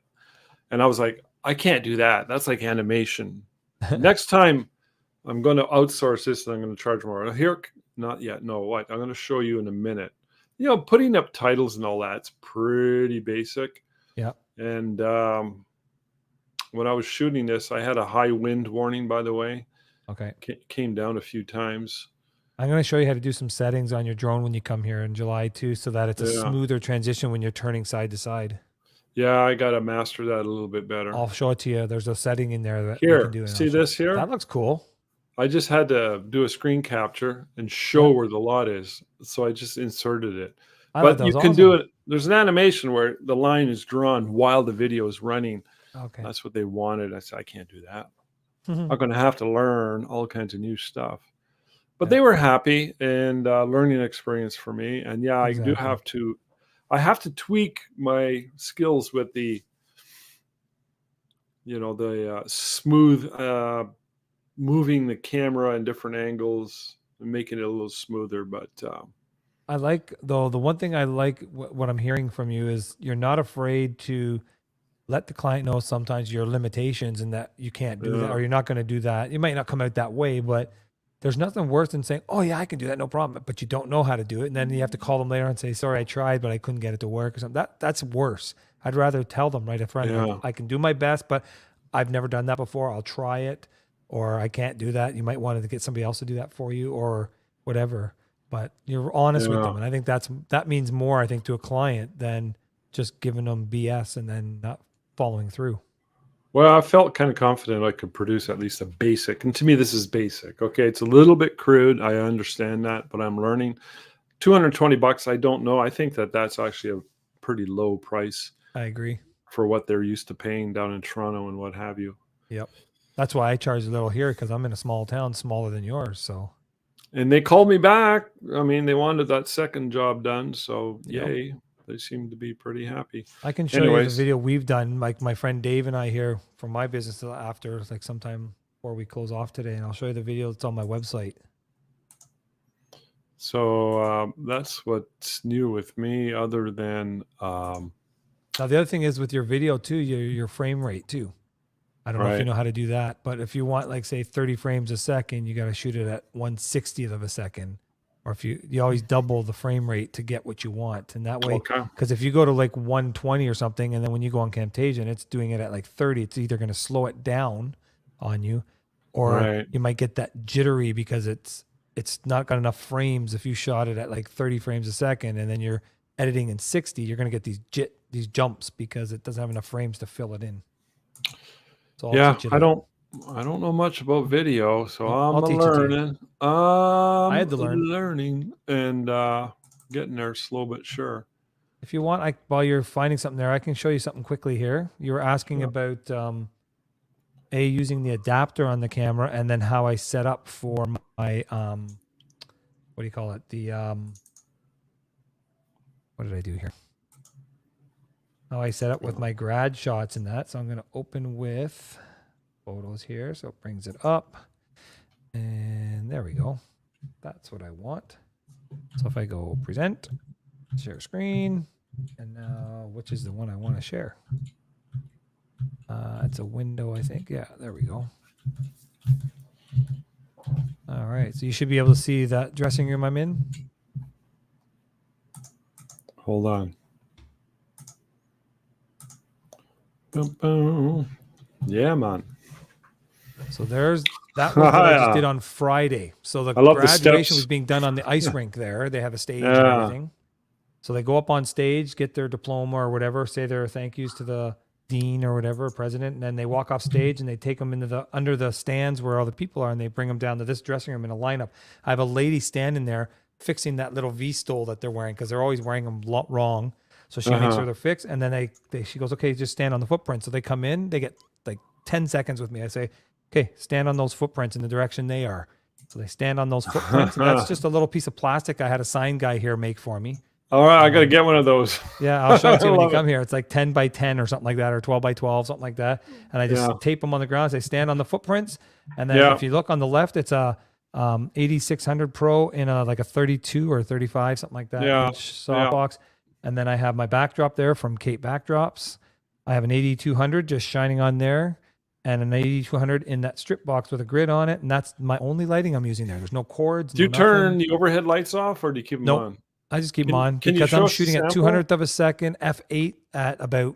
And I was like, I can't do that. That's like animation. Next time I'm going to outsource this and I'm going to charge more. Here, not yet. No, what? I'm going to show you in a minute. You know, putting up titles and all that's pretty basic.
Yeah.
And when I was shooting this, I had a high wind warning, by the way.
Okay.
Came down a few times.
I'm going to show you how to do some settings on your drone when you come here in July too, so that it's a smoother transition when you're turning side to side.
Yeah, I got to master that a little bit better.
I'll show it to you. There's a setting in there that
you
can do.
See this here?
That looks cool.
I just had to do a screen capture and show where the lot is. So I just inserted it. But you can do it. There's an animation where the line is drawn while the video is running.
Okay.
That's what they wanted. I said, I can't do that. I'm going to have to learn all kinds of new stuff. But they were happy, and learning experience for me. And yeah, exactly. I have to tweak my skills with the, smooth, moving the camera in different angles and making it a little smoother. But
I like, though, the one thing I like what I'm hearing from you is you're not afraid to let the client know sometimes your limitations and that you can't do that, or you're not going to do that. It might not come out that way, but there's nothing worse than saying, oh yeah, I can do that, no problem. But you don't know how to do it. And then you have to call them later and say, sorry, I tried, but I couldn't get it to work or something. That's worse. I'd rather tell them right up front, like, I can do my best, but I've never done that before. I'll try it, or I can't do that. You might want to get somebody else to do that for you or whatever, but you're honest with them. And I think that means more, I think, to a client than just giving them BS and then not following through.
Well, I felt kind of confident I could produce at least a basic. And to me, this is basic. Okay. It's a little bit crude. I understand that, but I'm learning. $220, I don't know. I think that's actually a pretty low price.
I agree.
For what they're used to paying down in Toronto and what have you.
Yep. That's why I charge a little here, because I'm in a small town, smaller than yours. So.
And they called me back. I mean, they wanted that second job done. So yay. They seem to be pretty happy.
I can show you the video we've done, like my friend Dave and I here from my business after, like sometime before we close off today, and I'll show you the video that's on my website.
So that's what's new with me, other than
now the other thing is with your video too, your frame rate too. I don't know if you know how to do that, but if you want, like, say 30 frames a second, you got to shoot it at 1/60th of a second. Or if you always double the frame rate to get what you want. And that way, because if you go to like 120 or something, and then when you go on Camtasia and it's doing it at like 30, it's either going to slow it down on you, or you might get that jittery because it's not got enough frames. If you shot it at like 30 frames a second and then you're editing in 60, you're going to get these jumps because it doesn't have enough frames to fill it in. So
I don't know much about video, so I'm learning.
I had to learn.
Learning and getting there slow but sure.
If you want, while you're finding something there, I can show you something quickly here. You were asking about using the adapter on the camera, and then how I set up for my what do you call it? The what did I do here? How I set up with my grad shots and that. So I'm going to open with photos here, so it brings it up, and there we go. That's what I want. So if I go present, share screen, and now which is the one I want to share? It's a window, I think. Yeah, there we go. All right, so you should be able to see that dressing room I'm in.
Hold on. Boom, boom. Yeah, man.
So there's that was what I just did on Friday. So the graduation was being done on the ice rink there. They have a stage and everything. So they go up on stage, get their diploma or whatever, say their thank yous to the dean or whatever, president, and then they walk off stage and they take them into under the stands where all the people are, and they bring them down to this dressing room in a lineup. I have a lady standing there fixing that little V-stole that they're wearing, because they're always wearing them wrong. So she makes sure they're fixed, and then she goes, okay, just stand on the footprint. So they come in, they get like 10 seconds with me. I say, okay, stand on those footprints in the direction they are. So they stand on those footprints. And that's just a little piece of plastic I had a sign guy here make for me.
All right, I got to get one of those.
Yeah, I'll show it to you when you
love
come here. It's like 10 by 10 or something like that, or 12 by 12, something like that. And I just tape them on the ground. They stand on the footprints. And then if you look on the left, it's a 8600 Pro in like a 32 or 35, something like that, inch softbox. And then I have my backdrop there from Cape Backdrops. I have an 8200 just shining on there, and an 8200 in that strip box with a grid on it. And that's my only lighting I'm using there. There's no cords.
Do you turn the overhead lights off, or do you keep them on?
I just keep them on because I'm shooting at 200th of a second, f8 at about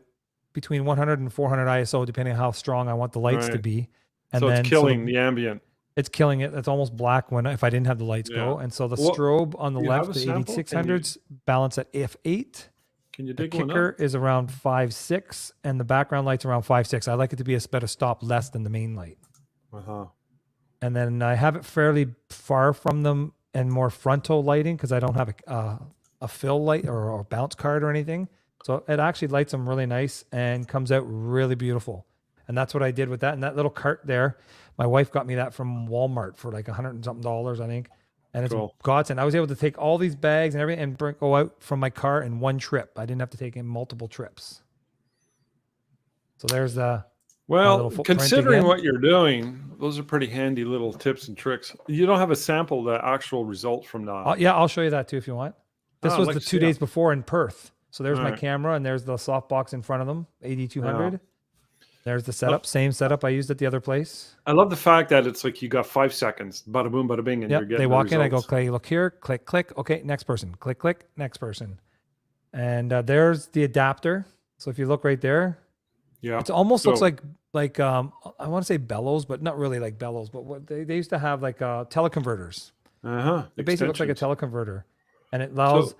between 100 and 400 ISO, depending on how strong I want the lights to be. And
so it's killing the ambient.
It's killing it. It's almost black if I didn't have the lights go. And so the strobe on the left, the 8600s, balance at f8.
Can you dig
the
one
kicker
up?
is around 5.6, and the background light's around 5.6. I like it to be a better stop less than the main light. And then I have it fairly far from them and more frontal lighting because I don't have a fill light or a bounce card or anything. So it actually lights them really nice and comes out really beautiful. And that's what I did with that. And that little cart there, my wife got me that from Walmart for like $100 and something, I think. And it's godsend. I was able to take all these bags and everything and go out from my car in one trip. I didn't have to take in multiple trips. So there's the
considering what you're doing, those are pretty handy little tips and tricks. You don't have a sample, the actual result from that.
Yeah, I'll show you that too if you want. This was the 2 days before in Perth. So there's my camera, and there's the softbox in front of them, 8200. There's the setup, same setup I used at the other place.
I love the fact that it's like you got 5 seconds, bada boom, bada bing, and you're getting
they walk
the
in, I go,
results.
okay, look here, click, click. Okay, next person. Click, click, next person. And there's the adapter. So if you look right there, it almost looks like I want to say bellows, but not really like bellows. But what they used to have like teleconverters. It basically looks like a teleconverter, and it allows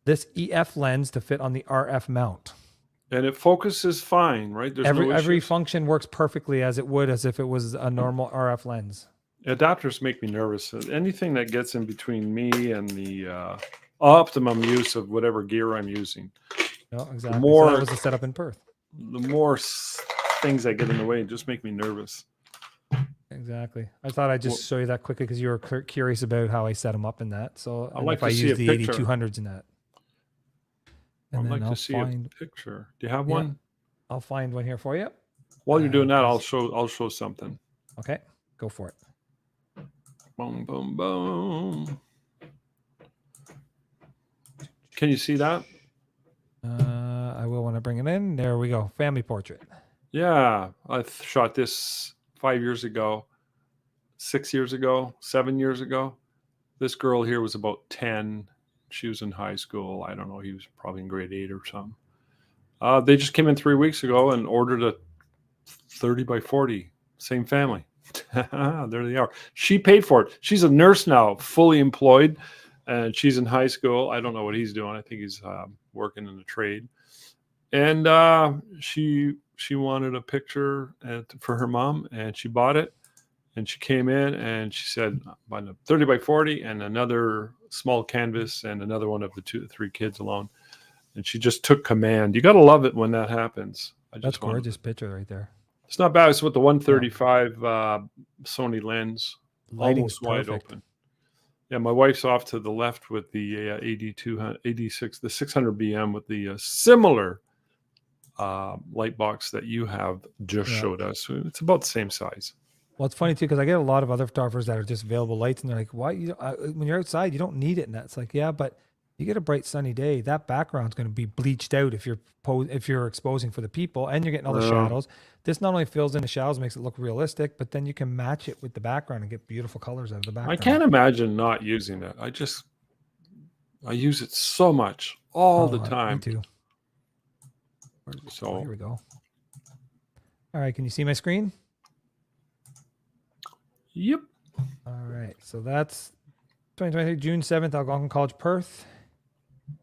this EF lens to fit on the RF mount.
And it focuses fine, right? There's
every function works perfectly as if it was a normal RF lens.
Adapters make me nervous. Anything that gets in between me and the optimum use of whatever gear I'm using.
No, exactly. So that was the setup in Perth.
The more things that get in the way just make me nervous.
Exactly. I thought I'd just show you that quickly because you were curious about how I set them up in that. So
I'd like
if I use the 8200s in that.
I'd like to see a picture. Do you have one?
I'll find one here for you.
While you're doing that, I'll show something.
Okay, go for it.
Boom, boom, boom. Can you see that?
I will when I bring it in. There we go. Family portrait.
Yeah, I shot this 5 years ago, 6 years ago, 7 years ago. This girl here was about 10. She was in high school. I don't know. He was probably in grade 8 or something. They just came in 3 weeks ago and ordered a 30 by 40. Same family. There they are. She paid for it. She's a nurse now, fully employed, and she's in high school. I don't know what he's doing. I think he's working in the trade. And she wanted a picture for her mom, and she bought it. And she came in and she said, "Buy a 30 by 40 and another small canvas and another one of the 3 kids alone." And she just took command. You got to love it when that happens.
That's a gorgeous picture right there.
It's not bad. It's with the 135 Sony lens,
Lighting's
almost wide open. Yeah, my wife's off to the left with the 86, the 600 BM with the similar light box that you have just showed us. It's about the same size.
Well, it's funny too because I get a lot of other photographers that are just available lights, and they're like, "Why? When you're outside, you don't need it." And that's like, yeah, but you get a bright sunny day, that background's going to be bleached out if you're exposing for the people, and you're getting all the shadows. This not only fills in the shadows, makes it look realistic, but then you can match it with the background and get beautiful colors out of the background.
I can't imagine not using it. I use it so much all the time.
Me too. So here we go. All right, can you see my screen?
Yep.
All right, so that's 2023 June 7th, Algonquin College, Perth,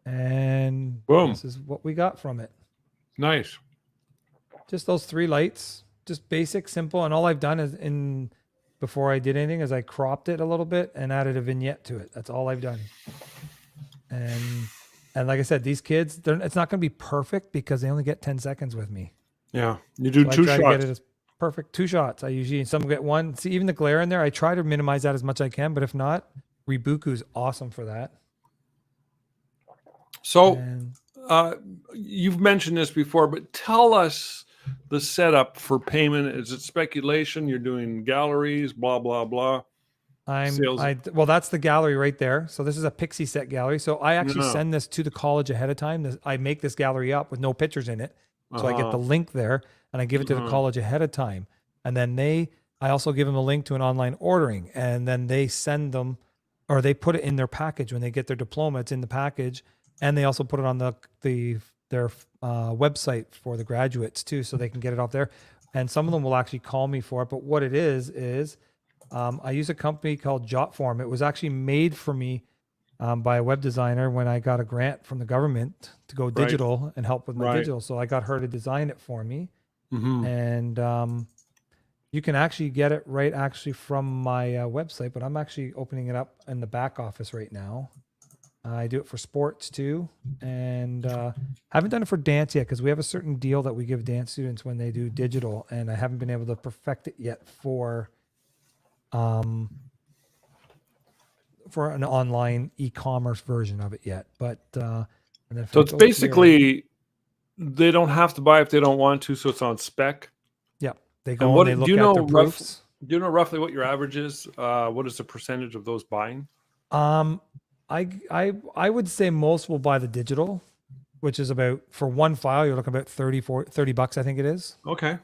and
boom,
this is what we got from it.
Nice.
Just those 3 lights, just basic, simple, and all I've done is before I did anything is I cropped it a little bit and added a vignette to it. That's all I've done. And like I said, these kids, it's not going to be perfect because they only get 10 seconds with me.
Yeah, you do 2 shots.
perfect. 2 shots. I usually, some get one. See, even the glare in there, I try to minimize that as much as I can, but if not, Rebuku is awesome for that.
So
And
you've mentioned this before, but tell us the setup for payment. Is it speculation? You're doing galleries, blah, blah, blah. Sales.
well, that's the gallery right there. So this is a Pixie set gallery. So I actually
Yeah.
send this to the college ahead of time. I make this gallery up with no pictures in it. So I get the link there and I give it to the college ahead of time. And then I also give them a link to an online ordering, and then they send them, or they put it in their package when they get their diploma. It's in the package, and they also put it on their website for the graduates too, so they can get it off there. And some of them will actually call me for it. But what it is I use a company called Jotform. It was actually made for me by a web designer when I got a grant from the government to go digital and help with my digital. So I got her to design it for me. And you can actually get it from my website, but I'm actually opening it up in the back office right now. I do it for sports too, and haven't done it for dance yet because we have a certain deal that we give dance students when they do digital, and I haven't been able to perfect it yet for an online e-commerce version of it yet. But and then
so it's basically they don't have to buy if they don't want to, so it's on spec.
Yeah, they go and they look at the proofs.
Do you know roughly what your average is? What is the percentage of those buying?
I would say most will buy the digital, which is about, for one file, you're looking about $30, I think it is.
Okay.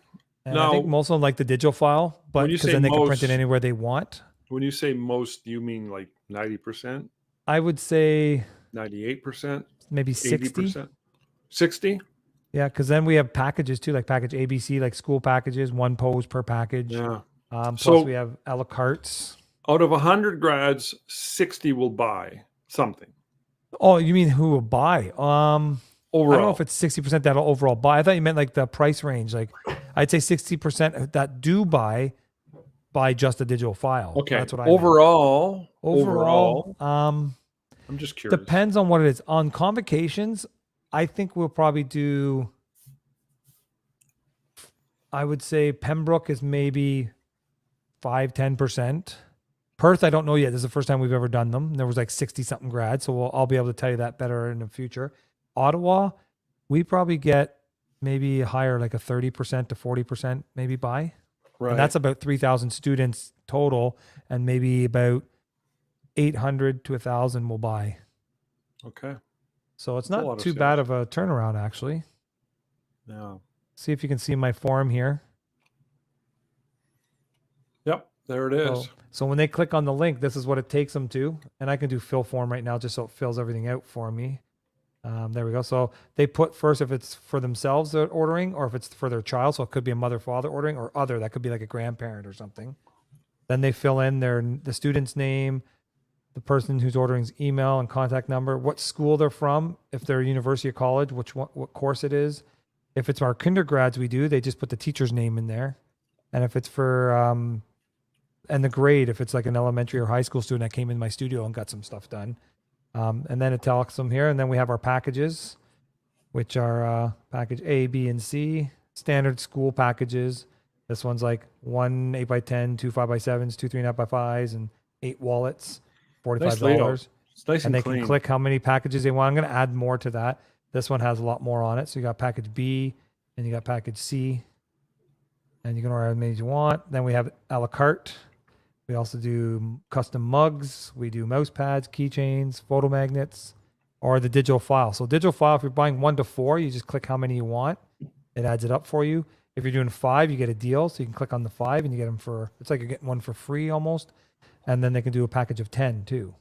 And I think most of them like the digital file, but because then they can print it anywhere they want.
When you say most, you mean like 90%?
I would say
98%,
maybe 60.
60?
Yeah, because then we have packages too, like package ABC, like school packages, 1 pose per package.
Yeah.
Plus we have a la cartes.
Out of 100 grads, 60 will buy something.
Oh, you mean who will buy?
Overall.
I don't know if it's 60% that'll overall buy. I thought you meant like the price range. Like I'd say 60% that do buy just a digital file.
Okay.
That's what I
Overall, I'm just curious.
Depends on what it is. On convocations, I think we'll probably do, I would say Pembroke is maybe 5-10%. Perth, I don't know yet. This is the first time we've ever done them. There was like 60 something grads, so I'll be able to tell you that better in the future. Ottawa, we probably get maybe higher, like a 30% to 40% maybe buy. Right. And that's about 3,000 students total, and maybe about 800 to 1,000 will buy.
Okay.
So it's not too bad of a turnaround, actually.
No.
See if you can see my form here.
Yep, there it is.
So when they click on the link, this is what it takes them to. And I can do fill form right now just so it fills everything out for me. There we go. So they put first if it's for themselves they're ordering, or if it's for their child. So it could be a mother, father ordering, or other. That could be like a grandparent or something. Then they fill in the student's name, the person who's ordering's email and contact number, what school they're from, if they're a university or college, what course it is. If it's our kindergartens they just put the teacher's name in there. And if it's for and the grade, if it's like an elementary or high school student that came in my studio and got some stuff done. And then it tells them here. And then we have our packages, which are package A, B, and C, standard school packages. This one's like 1 8x10, 2 5x7s, 2 3.5x5s, and 8 wallets, $45.
It's nice
and they
clean.
can click how many packages they want. I'm going to add more to that. This one has a lot more on it. So you got package B and you got package C. And you can order as many as you want. Then we have a la carte. We also do custom mugs. We do mouse pads, keychains, photo magnets, or the digital file. So digital file, if you're buying 1 to 4, you just click how many you want. It adds it up for you. If you're doing 5, you get a deal. So you can click on the 5 and you get them it's like you're getting one for free almost. And then they can do a package of 10 too.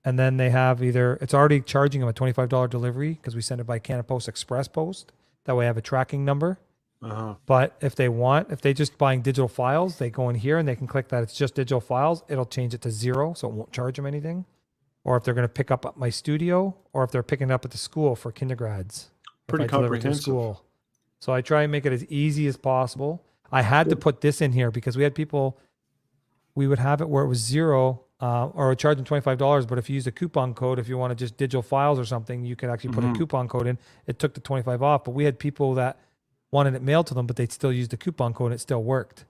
And then they have it's already charging them a $25 delivery because we send it by Canada Post Express Post. That way I have a tracking number. But if they just buying digital files, they go in here and they can click that it's just digital files. It'll change it to 0, so it won't charge them anything. Or if they're going to pick up at my studio, or if they're picking it up at the school for kindergartens.
Pretty comprehensive.
School. So I try and make it as easy as possible. I had to put this in here because we had people, we would have it where it was 0, or charge them $25. But if you use a coupon code, if you want to just digital files or something, you could actually put a coupon code in. It took the 25 off. But we had people that wanted it mailed to them, but they'd still use the coupon code and it still worked.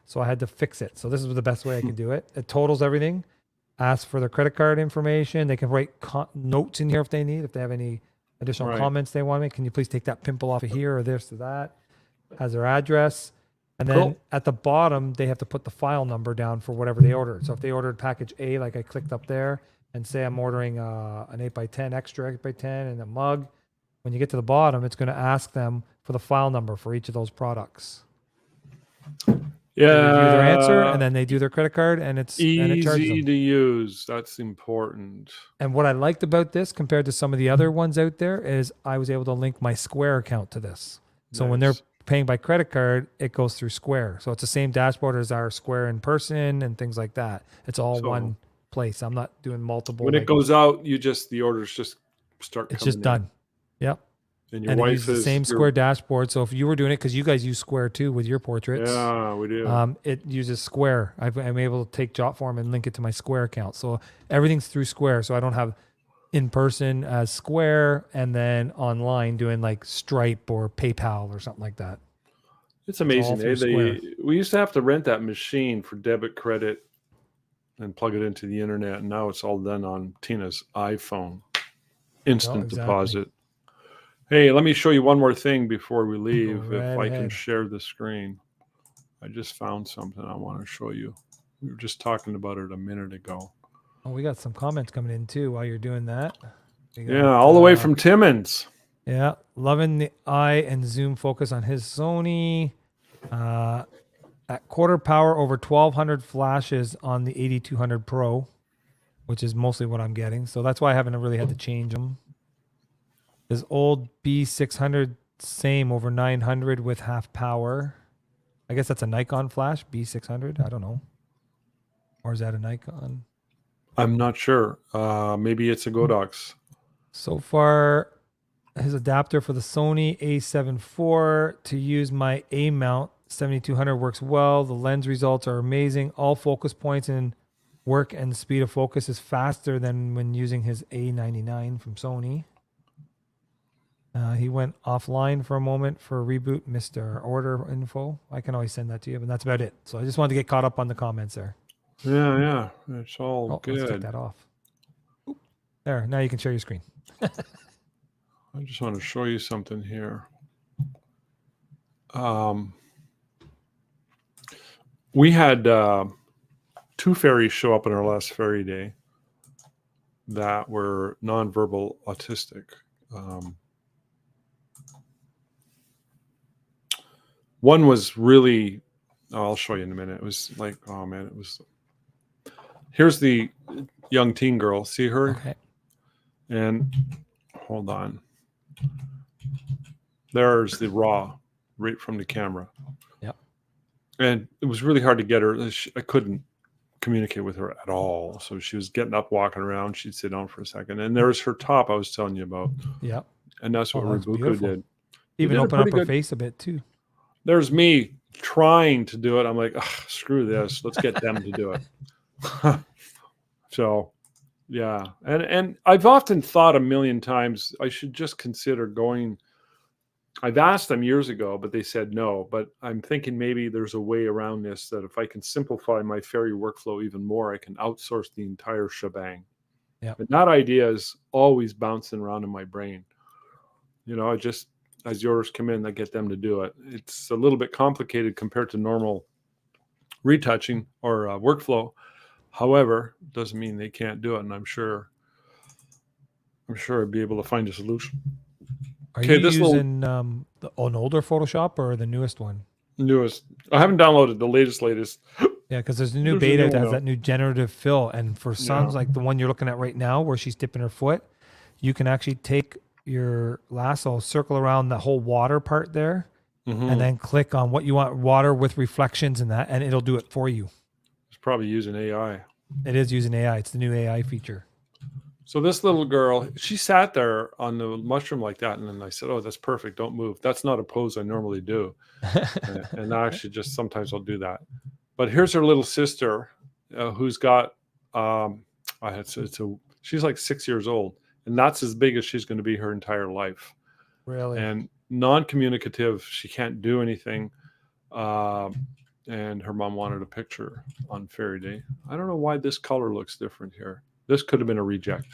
So I had to fix it. So this is the best way I could do it. It totals everything. Ask for their credit card information. They can write notes in here if they need, if they have any additional comments they want to make. Can you please take that pimple off of here or this or that? Has their address. And then at the bottom, they have to put the file number down for whatever they ordered. So if they ordered package A, like I clicked up there and say I'm ordering an 8x10 extra 8x10 and a mug, when you get to the bottom, it's going to ask them for the file number for each of those products.
Yeah,
they review their answer and then they do their credit card and it's
easy to use. That's important.
And what I liked about this compared to some of the other ones out there is I was able to link my Square account to this. So when they're paying by credit card, it goes through Square. So it's the same dashboard as our Square in person and things like that. It's all one place. I'm not doing multiple.
When it goes out, the orders just start coming.
It's just done. Yep.
And your wife
uses the same Square dashboard. So if you were doing it, because you guys use Square too with your portraits.
Yeah, we do.
It uses Square. I'm able to take Jotform and link it to my Square account. So everything's through Square. So I don't have in person as Square and then online doing like Stripe or PayPal or something like that.
It's amazing. We used to have to rent that machine for debit, credit, and plug it into the internet. And now it's all done on Tina's iPhone. Instant deposit. Hey, let me show you one more thing before we leave. If I can share the screen. I just found something I want to show you. We were just talking about it a minute ago.
Oh, we got some comments coming in too while you're doing that.
All the way from Timmins.
Yeah, loving the eye and zoom focus on his Sony. At quarter power, over 1,200 flashes on the 8200 Pro, which is mostly what I'm getting. So that's why I haven't really had to change them. His old B600, same over 900 with half power. I guess that's a Nikon flash, B600. I don't know. Or is that a Nikon?
I'm not sure. Maybe it's a Godox.
So far, his adapter for the Sony A7 IV to use my A mount 7200 works well. The lens results are amazing. All focus points and work and speed of focus is faster than when using his A99 from Sony. He went offline for a moment for a reboot, missed our order info. I can always send that to you, but that's about it. So I just wanted to get caught up on the comments there.
Yeah. It's all good.
Let's take that off. Oop. There, now you can share your screen.
I just want to show you something here. We had 2 fairies show up on our last fairy day that were nonverbal autistic. One was really, I'll show you in a minute. It was like, oh man, it was. Here's the young teen girl. See her?
Okay.
And hold on. There's the raw right from the camera.
Yep.
And it was really hard to get her. I couldn't communicate with her at all. So she was getting up, walking around. She'd sit down for a second. And there's her top I was telling you about.
Yep.
And that's what Rebuku did.
Even open up her face a bit too.
There's me trying to do it. I'm like, screw this. Let's get them to do it. So, yeah. And I've often thought a million times I should just consider going. I've asked them years ago, but they said no. But I'm thinking maybe there's a way around this that if I can simplify my fairy workflow even more, I can outsource the entire shebang.
Yeah.
And that idea is always bouncing around in my brain. I just, as yours come in, I get them to do it. It's a little bit complicated compared to normal retouching or workflow. However, it doesn't mean they can't do it. And I'm sure I'd be able to find a solution.
Are you using an older Photoshop or the newest one?
Newest. I haven't downloaded the latest.
Yeah, because there's a new beta that has that new generative fill. And for some, like the one you're looking at right now where she's dipping her foot, you can actually take your lasso, circle around the whole water part there, and then click on what you want, water with reflections and that, and it'll do it for you.
It's probably using AI.
It is using AI. It's the new AI feature.
So this little girl, she sat there on the mushroom like that, and then I said, "Oh, that's perfect. Don't move. That's not a pose I normally do." And actually, just sometimes I'll do that. But here's her little sister, who's got, she's like 6 years old, and that's as big as she's going to be her entire life.
Really?
And non-communicative. She can't do anything. And her mom wanted a picture on Fairy Day. I don't know why this color looks different here. This could have been a reject.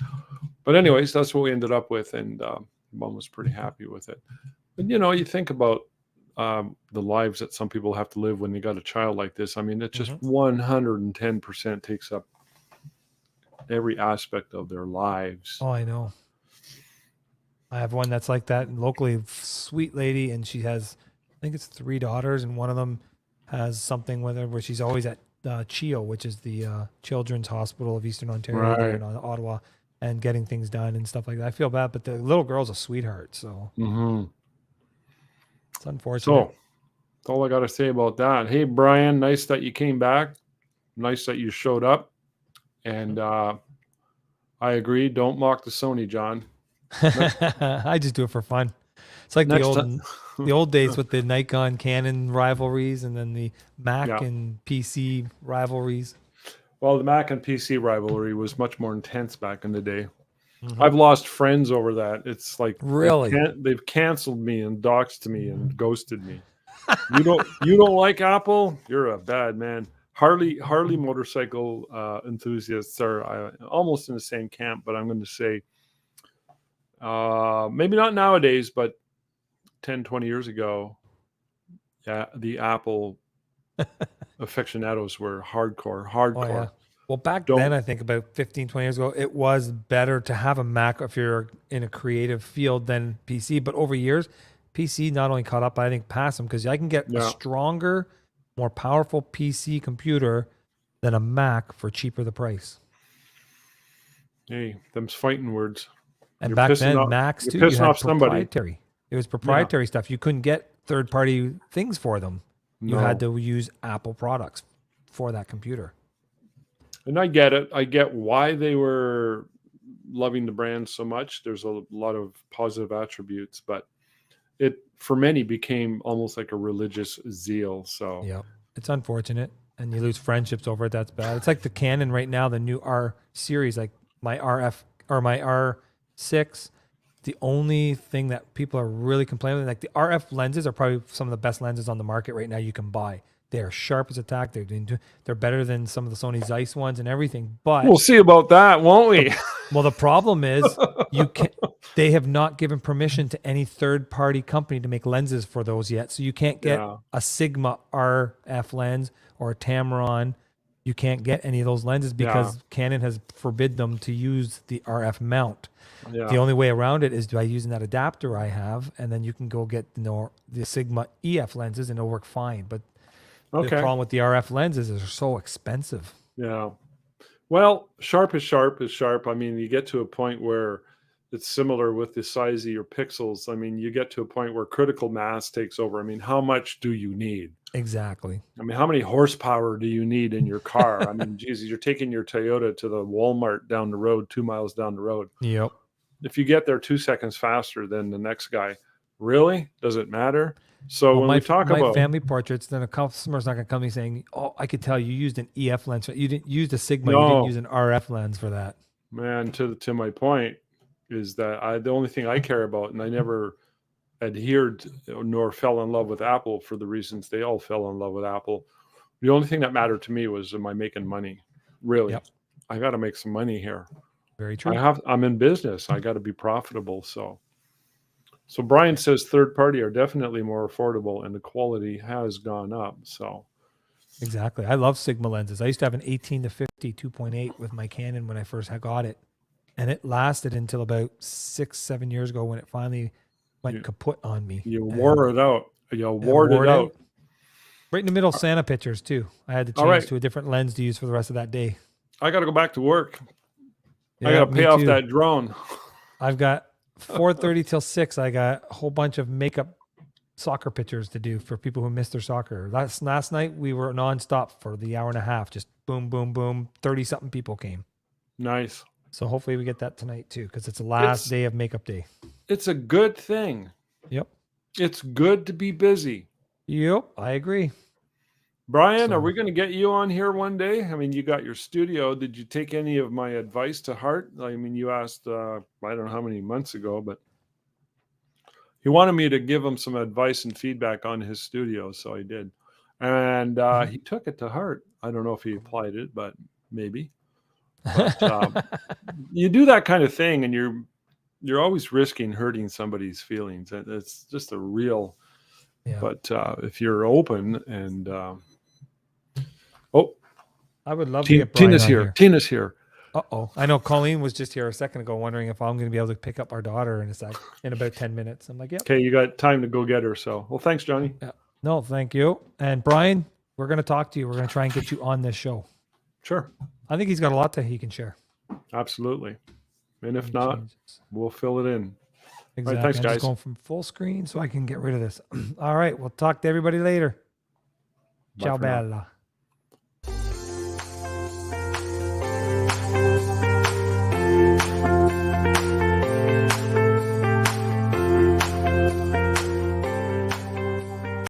But anyways, that's what we ended up with, and mom was pretty happy with it. And, you think about the lives that some people have to live when they got a child like this. I mean, it just 110% takes up every aspect of their lives.
Oh, I know. I have one that's like that locally, sweet lady, and she has, I think it's 3 daughters, and one of them has something with her where she's always at CHEO, which is the Children's Hospital of Eastern Ontario there in Ottawa, and getting things done and stuff like that. I feel bad, but the little girl's a sweetheart, so it's unfortunate.
So that's all I got to say about that. Hey, Brian, nice that you came back. Nice that you showed up. And I agree. Don't mock the Sony, John.
I just do it for fun. It's like the old days with the Nikon Canon rivalries, and then the Mac and PC rivalries.
Well, the Mac and PC rivalry was much more intense back in the day. I've lost friends over that. It's like
really
they've canceled me and doxed me and ghosted me. You don't like Apple? You're a bad man. Harley motorcycle enthusiasts are almost in the same camp, but I'm going to say maybe not nowadays, but 10, 20 years ago, the Apple aficionados were hardcore.
Oh, yeah. Well, back then, I think about 15, 20 years ago, it was better to have a Mac if you're in a creative field than PC. But over years, PC not only caught up, but I think passed them, because I can get a stronger, more powerful PC computer than a Mac for cheaper the price.
Hey, them's fighting words.
And back then, Macs too, you had proprietary. It was proprietary stuff. You couldn't get third-party things for them. You had to use Apple products for that computer.
And I get it. I get why they were loving the brand so much. There's a lot of positive attributes, but it, for many, became almost like a religious zeal. So
yeah, it's unfortunate. And you lose friendships over it. That's bad. It's like the Canon right now, the new R series, like my RF or my R6. The only thing that people are really complaining, like the RF lenses are probably some of the best lenses on the market right now you can buy. They are sharp as a tack. They're better than some of the Sony Zeiss ones and everything. But
we'll see about that, won't we?
The problem is they have not given permission to any third-party company to make lenses for those yet. So you can't get a Sigma RF lens or a Tamron. You can't get any of those lenses because Canon has forbid them to use the RF mount. Yeah. The only way around it is by using that adapter I have, and then you can go get the Sigma EF lenses and it'll work fine. But the problem with the RF lenses is they're so expensive.
Yeah. Well, sharp is sharp is sharp. I mean, you get to a point where it's similar with the size of your pixels. I mean, you get to a point where critical mass takes over. I mean, how much do you need?
Exactly.
I mean, how many horsepower do you need in your car? I mean, Jesus, you're taking your Toyota to the Walmart down the road, 2 miles down the road.
Yep.
If you get there 2 seconds faster than the next guy, really? Does it matter? So when we talk about
family portraits, then a customer's not going to come to me saying, "Oh, I could tell you used an EF lens. You didn't use a Sigma. You didn't use an RF lens for that."
Man, to my point is that the only thing I care about, and I never adhered nor fell in love with Apple for the reasons they all fell in love with Apple. The only thing that mattered to me was, am I making money? Really? Yep. I got to make some money here.
Very true.
I'm in business. I got to be profitable. So Brian says third party are definitely more affordable and the quality has gone up. So
exactly. I love Sigma lenses. I used to have an 18 to 50 2.8 with my Canon when I first got it. And it lasted until about 6-7 years ago when it finally went kaput on me.
You wore it out. You wore it out.
Right in the middle of Santa pictures too. I had to change to a different lens to use for the rest of that day.
I got to go back to work. Yeah, I got to pay off that drone.
I've got 4:30 till 6. I got a whole bunch of makeup soccer pictures to do for people who missed their soccer. Last night we were nonstop for the hour and a half. Just boom, boom, boom. 30-something people came.
Nice.
So hopefully we get that tonight too, because it's the last day of makeup day.
It's a good thing.
Yep.
It's good to be busy.
Yep, I agree.
Brian, are we going to get you on here one day? I mean, you got your studio. Did you take any of my advice to heart? I mean, you asked, I don't know how many months ago, but He wanted me to give him some advice and feedback on his studio, so I did. And he took it to heart. I don't know if he applied it, but maybe. But you do that kind of thing, and you're always risking hurting somebody's feelings. And it's just a real.
Yeah.
But if you're open and
I would love to get Brian
Tina's
on
here. Tina's here.
I know Colleen was just here a second ago wondering if I'm going to be able to pick up our daughter in about 10 minutes. I'm like, yeah.
Okay, you got time to go get her. So, well, thanks, Johnny.
Yeah. No, thank you. And Brian, we're going to talk to you. We're going to try and get you on this show.
Sure.
I think he's got a lot that he can share.
Absolutely. And if not, we'll fill it in.
Exactly.
All right, thanks,
I'm
guys.
just going from full screen so I can get rid of this. All right. We'll talk to everybody later.
Bye
Ciao,
for now.
bella.